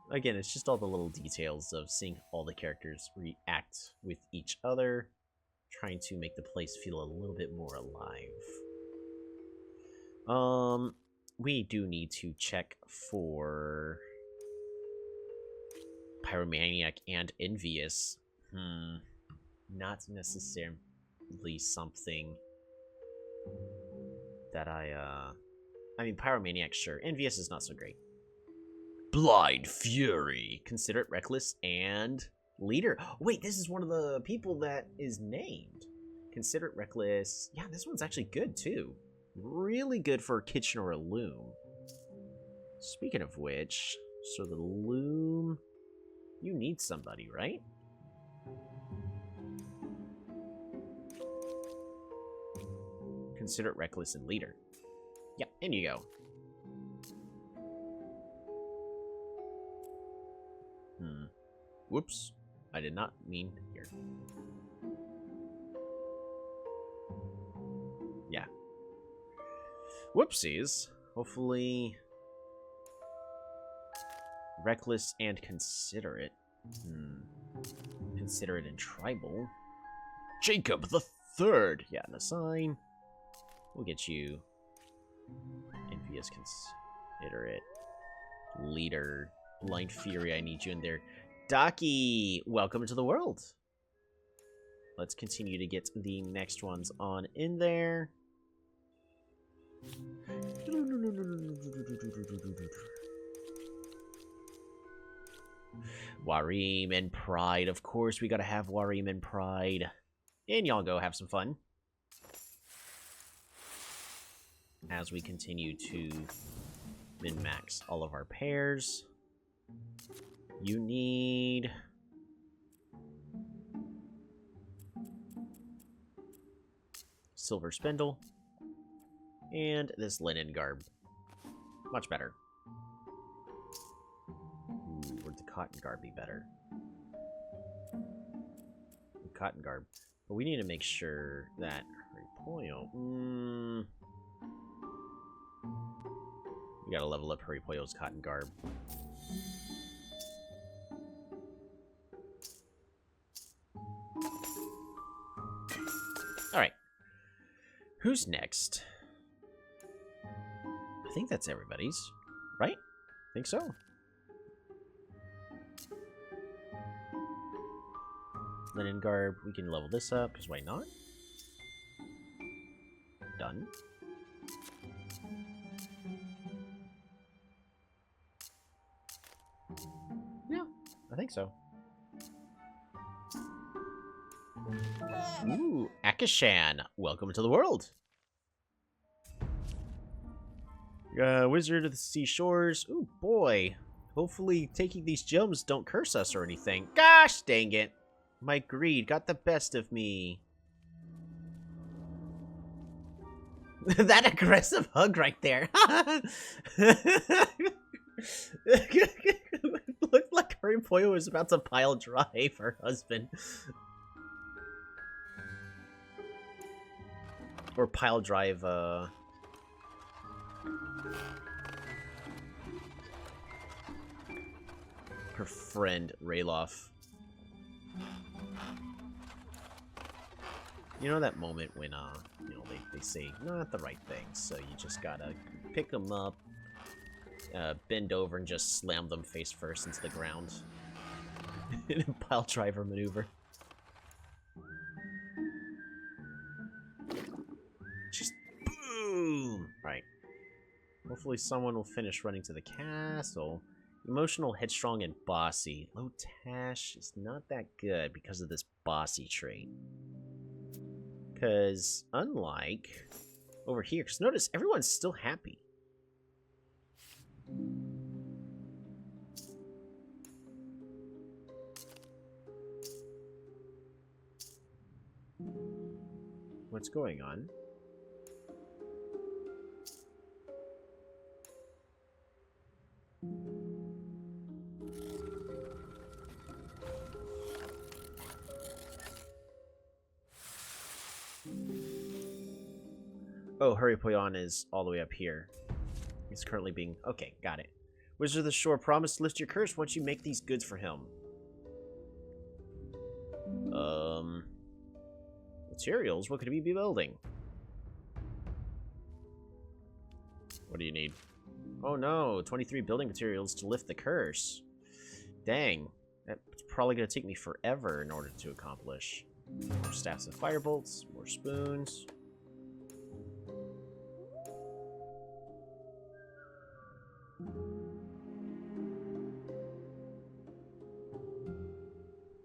Again, it's just all the little details of seeing all the characters react with each other, trying to make the place feel a little bit more alive. We do need to check for Pyromaniac and Envious. Not necessarily something that I mean, Pyromaniac, sure. Envious is not so great. Blind Fury, Considerate, Reckless, and Leader. Wait, this is one of the people that is named. Considerate, Reckless. Yeah, this one's actually good, too. Really good for a Kitchen or a Loom. Speaking of which, so the Loom... You need somebody, right? Considerate, Reckless, and Leader. Yeah, in you go. Whoops. I did not mean here. Yeah. Whoopsies. Hopefully... Reckless and Considerate. Considerate and Tribal. Jacob the Third. Yeah, and assign. We'll get you... Envious, Considerate. Leader. Blind Fury, I need you in there. Daki, welcome to the world. Let's continue to get the next ones on in there. Warim and Pride, of course, we gotta have Warim and Pride. And y'all go have some fun. As we continue to min-max all of our pairs. You need... Silver Spindle. And this linen garb. Much better. Ooh, would the cotton garb be better? The cotton garb. But we need to make sure that... We gotta level up Haripoyo's cotton garb. Alright. Who's next? I think that's everybody's. Right? I think so. Linen garb. We can level this up, because why not? Done. Yeah, I think so. Ooh, Akashan, welcome to the world. Wizard of the Seashores. Ooh, boy. Hopefully taking these gems don't curse us or anything. Gosh dang it. My greed got the best of me. That aggressive hug right there. Looked like Haripoyo was about to pile drive her husband. Or pile drive, her friend, Rayloff. You know that moment when, you know, they say not the right thing, so you just gotta pick them up, bend over, and just slam them face first into the ground. In a pile driver maneuver. Just boom! Right. Hopefully someone will finish running to the castle. Emotional, headstrong, and bossy. Low Tash is not that good because of this bossy trait. Because unlike over here. Because notice, everyone's still happy. What's going on? Oh, Hurrypoyon is all the way up here. He's currently being... Okay, got it. Wizard of the Shore, promise to lift your curse once you make these goods for him. Materials? What could he be building? What do you need? Oh no, 23 building materials to lift the curse. Dang. That's probably going to take me forever in order to accomplish. More staffs of firebolts, more spoons.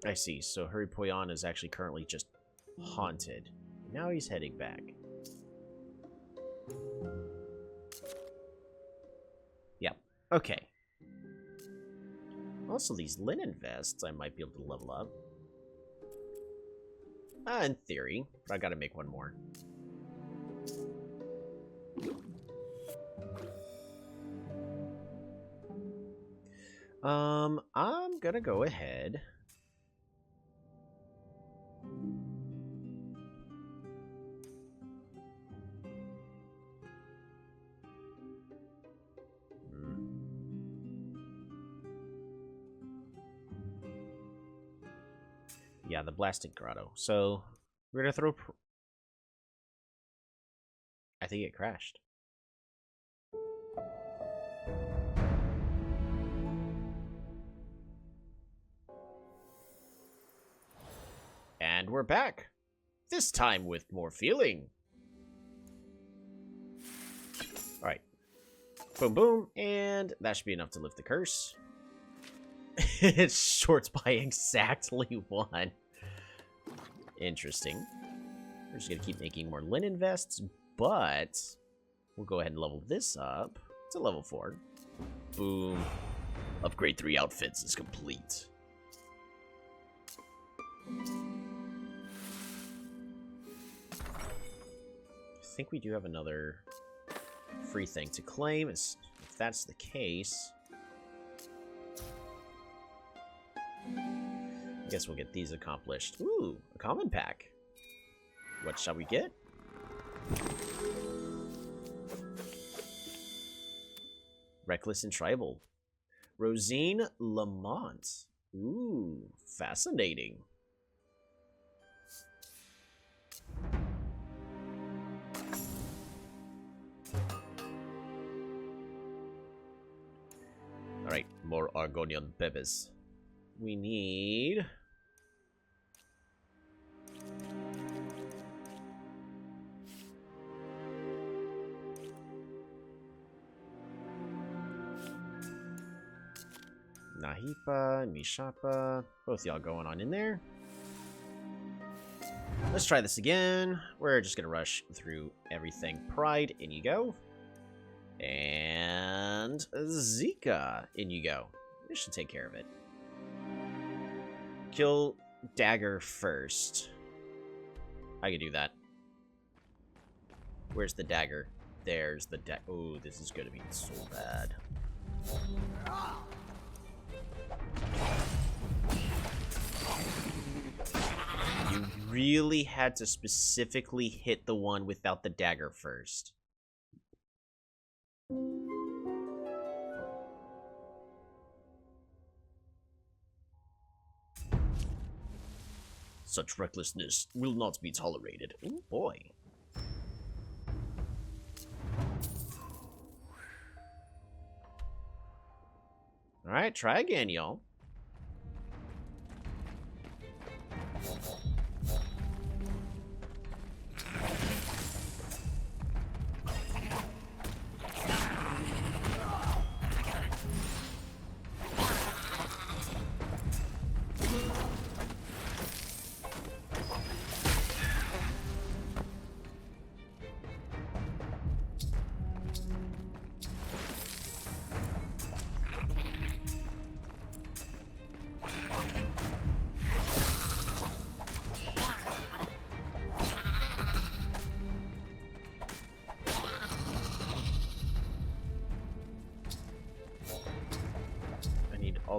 I see, so Hurrypoyon is actually currently just haunted. Now he's heading back. Yep, okay. Also, these linen vests I might be able to level up. In theory, but I gotta make one more. I'm gonna go ahead. Yeah, the blasted grotto. So, we're gonna throw... I think it crashed. And we're back. This time with more feeling. Alright. Boom, boom. And that should be enough to lift the curse. It's shorts by exactly one. Interesting. We're just gonna keep making more linen vests, but we'll go ahead and level this up to level 4. Boom. Upgrade 3 outfits is complete. I think we do have another free thing to claim. If that's the case, I guess we'll get these accomplished. Ooh, a common pack. What shall we get? Reckless and Tribal. Rosine Lamont. Ooh, fascinating. Alright, more Argonian bebes. We need... Nahipa, Mishapa, both y'all going on in there. Let's try this again. We're just gonna rush through everything. Pride, in you go. And Zika, in you go. This should take care of it. Kill Dagger first. I can do that. Where's the dagger? There's the dagger. Oh, this is gonna be so bad. You really had to specifically hit the one without the dagger first. Such recklessness will not be tolerated. Oh boy. Alright, try again, y'all.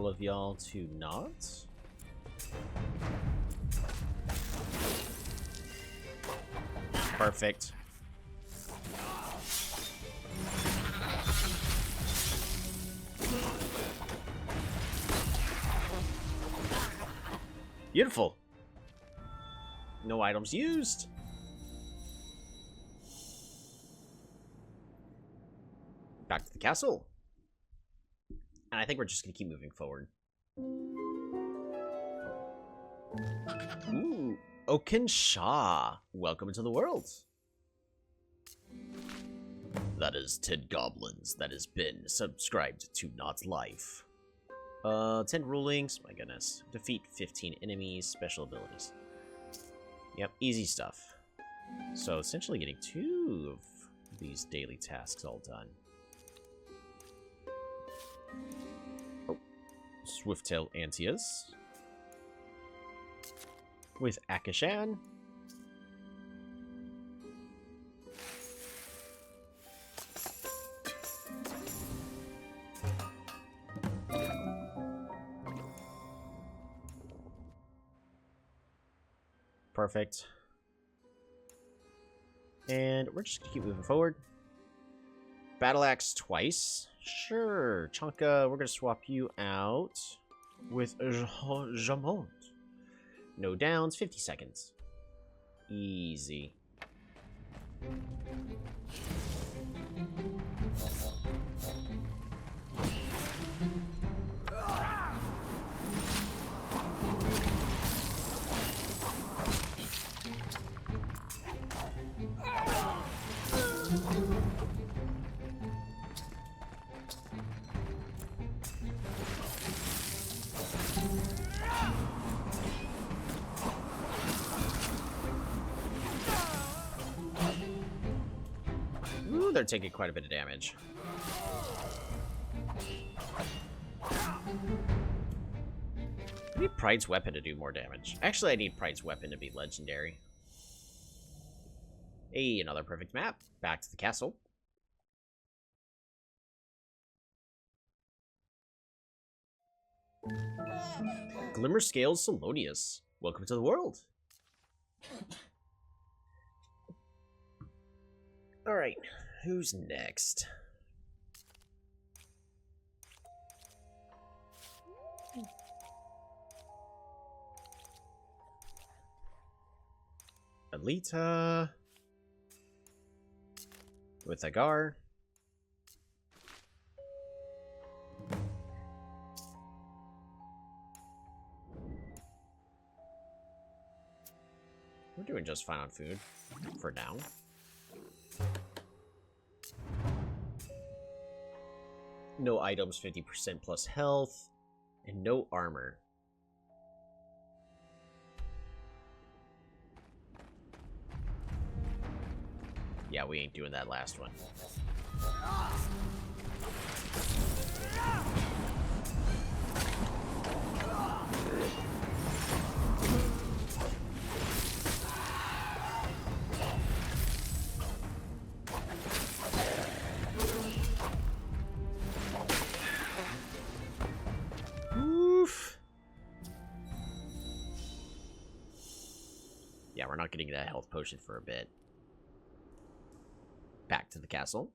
all of y'all to not. Perfect. Beautiful. No items used. Back to the castle. And I think we're just going to keep moving forward. Ooh, Okinshaw. Welcome into the world. That is 10 goblins that has been subscribed to Not Life. 10 rulings. My goodness. Defeat 15 enemies. Special abilities. Yep, easy stuff. So essentially getting 2 of these daily tasks all done. Oh, Swifttail Antias with Akashan. Perfect. And we're just gonna keep moving forward. Battle Axe twice. Sure. Chanka, we're gonna swap you out with Jamont. No downs, 50 seconds. Easy. Ooh, they're taking quite a bit of damage. I need Pride's Weapon to do more damage. Actually, I need Pride's Weapon to be legendary. Hey, another perfect map. Back to the castle. Glimmer Scales Salonius. Welcome to the world. Alright, who's next? Alita. With Agar. We're doing just fine on food for now. No items, 50% plus health, and no armor. Yeah, we ain't doing that last one. Oof. Yeah, we're not getting that health potion for a bit. Back to the castle.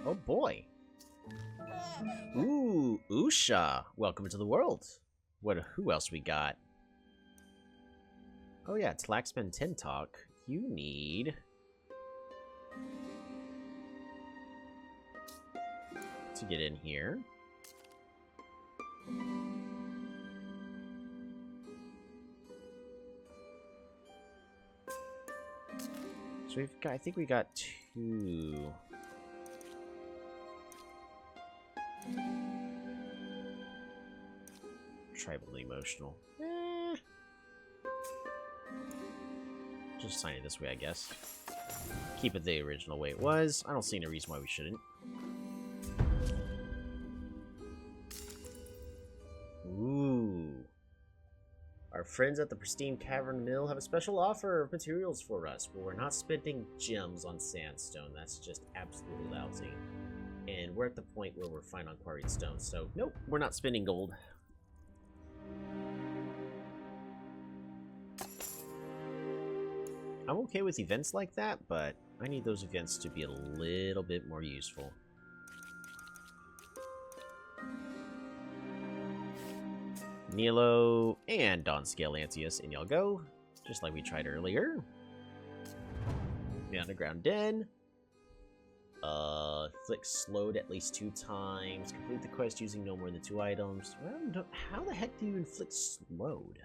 Oh boy. Ooh, Usha. Welcome to the world. Who else we got? Oh yeah, Tlaxman Tintok. You need to get in here. So we've got, I think we got 2. Tribally emotional. Just sign it this way, I guess. Keep it the original way it was. I don't see any reason why we shouldn't. friends at the Pristine Cavern Mill have a special offer of materials for us, but we're not spending gems on sandstone. That's just absolutely lousy. And we're at the point where we're fine on quarried stone, so nope, we're not spending gold. I'm okay with events like that, but I need those events to be a little bit more useful. Nilo and Dawnscale Antius, and y'all go, just like we tried earlier. The Underground Den. Flick slowed at least 2 times. Complete the quest using no more than 2 items. Well, how the heck do you inflict slowed?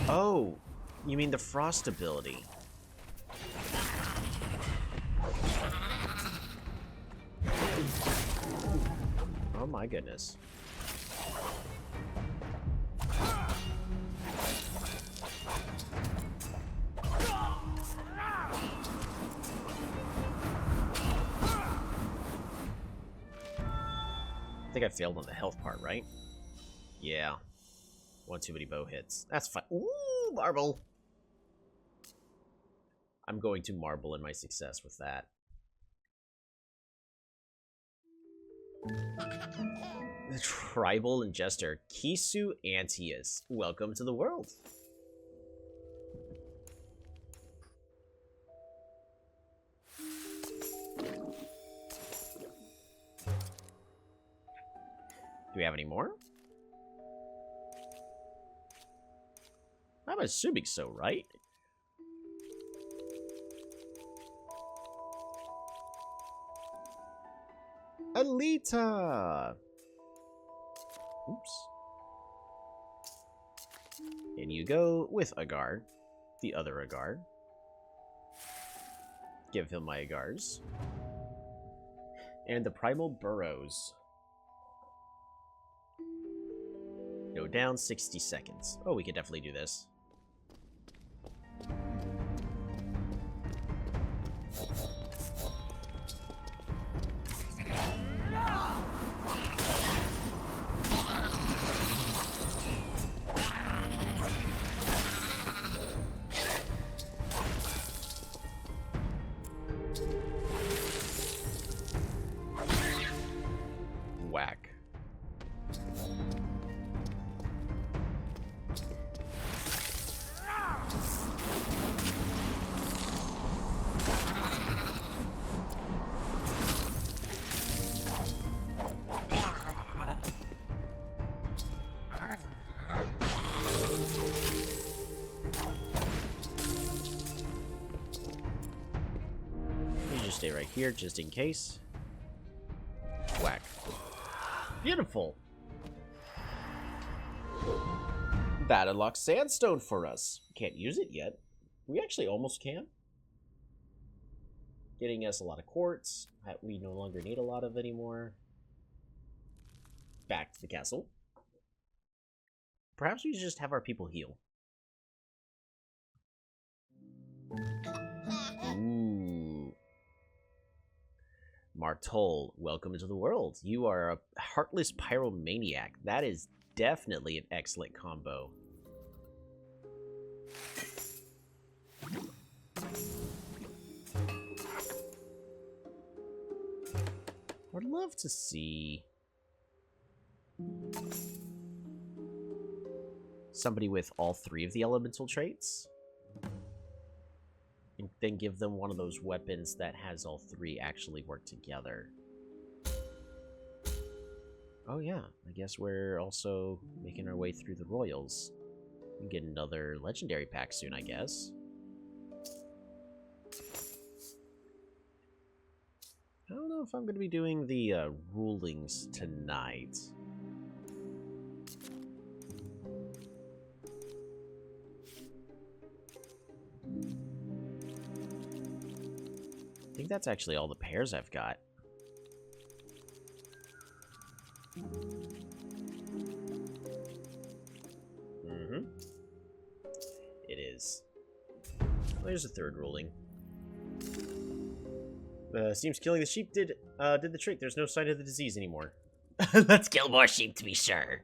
Oh, you mean the frost ability. Oh my goodness. I think I failed on the health part, right? Yeah. One too many bow hits. That's fine. Ooh, marble! I'm going to marble in my success with that. The Tribal and Jester, Kisu Antius. Welcome to the world. Do we have any more? I'm assuming so, right? Alita! Oops. And you go with Agar, the other Agar. Give him my Agars. And the Primal Burrows. Go down 60 seconds. Oh, we could definitely do this. Whack. Stay right here just in case. Whack. Beautiful. That unlocks sandstone for us. Can't use it yet. We actually almost can. Getting us a lot of quartz that we no longer need a lot of anymore. Back to the castle. Perhaps we should just have our people heal. Ooh. Martol, welcome to the world. You are a heartless pyromaniac. That is definitely an excellent combo. I'd love to see somebody with all 3 of the elemental traits. And then give them one of those weapons that has all 3 actually work together. Oh yeah, I guess we're also making our way through the Royals. We can get another legendary pack soon, I guess. I don't know if I'm going to be doing the rulings tonight. I think that's actually all the pairs I've got. Mm-hmm. It is. Well, there's a 3rd ruling. Seems killing the sheep did the trick. There's no sign of the disease anymore. Let's kill more sheep to be sure.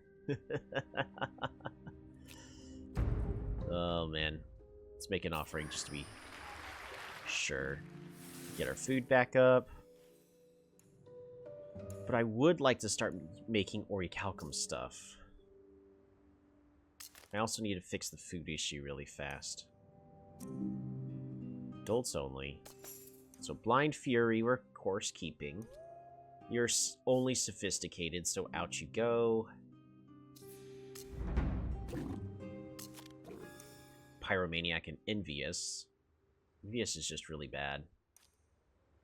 Oh, man. Let's make an offering just to be sure. Get our food back up. But I would like to start making orichalcum stuff. I also need to fix the food issue really fast. Adults only. So Blind Fury, we're course keeping. You're only sophisticated, so out you go. Pyromaniac and Envious. Envious is just really bad.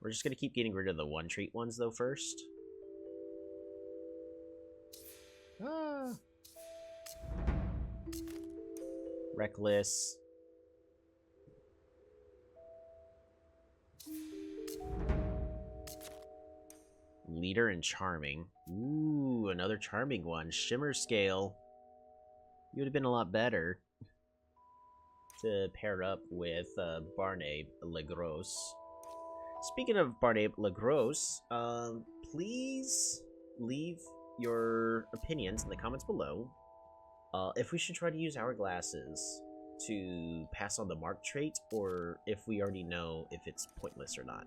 We're just gonna keep getting rid of the one treat ones though first. Ah. Reckless. Leader and Charming. Ooh, another Charming one. Shimmer Scale. You would have been a lot better to pair up with Barnabe Legros. Speaking of Barnabe Legros, please leave your opinions in the comments below. If we should try to use hourglasses to pass on the mark trait, or if we already know if it's pointless or not.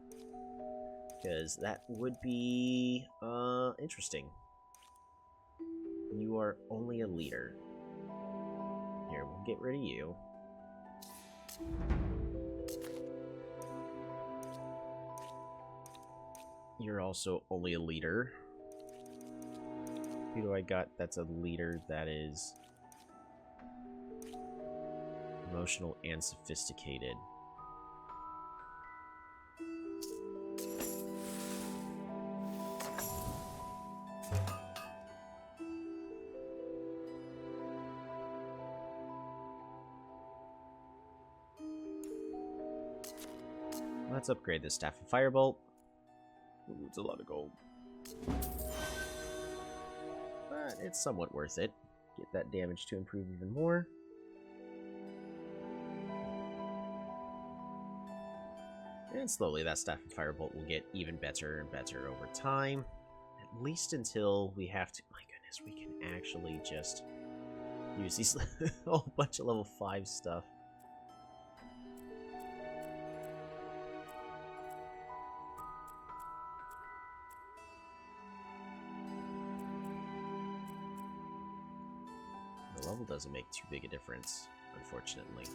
Because that would be interesting. You are only a leader. Here, we'll get rid of you. You're also only a leader. Who do I got that's a leader that is emotional and sophisticated? Let's upgrade this Staff of Firebolt. Ooh, it's a lot of gold. But it's somewhat worth it. Get that damage to improve even more. And slowly that Staff of Firebolt will get even better and better over time. At least until we have to... My goodness, we can actually just use these a whole bunch of level 5 stuff. The level doesn't make too big a difference, unfortunately.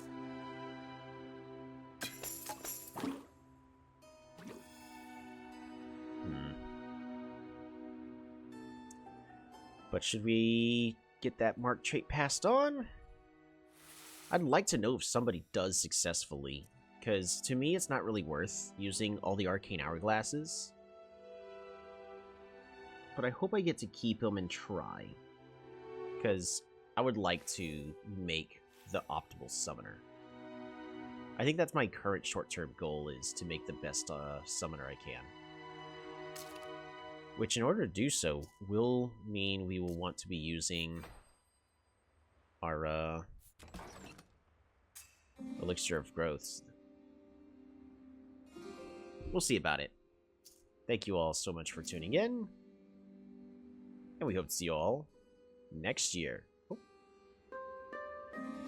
But should we get that mark trait passed on? I'd like to know if somebody does successfully, because to me it's not really worth using all the arcane hourglasses. But I hope I get to keep them and try, because I would like to make the optimal summoner. I think that's my current short-term goal, is to make the best summoner I can. Which, in order to do so, will mean we will want to be using our Elixir of Growth. We'll see about it. Thank you all so much for tuning in. And we hope to see you all next year. Oh.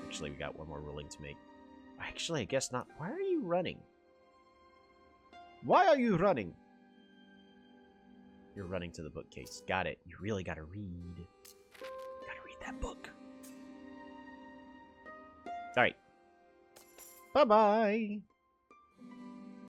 Actually, we got one more ruling to make. Actually, I guess not. Why are you running? Why are you running? You're running to the bookcase. Got it. You really gotta read. Gotta read that book. Alright. Bye-bye.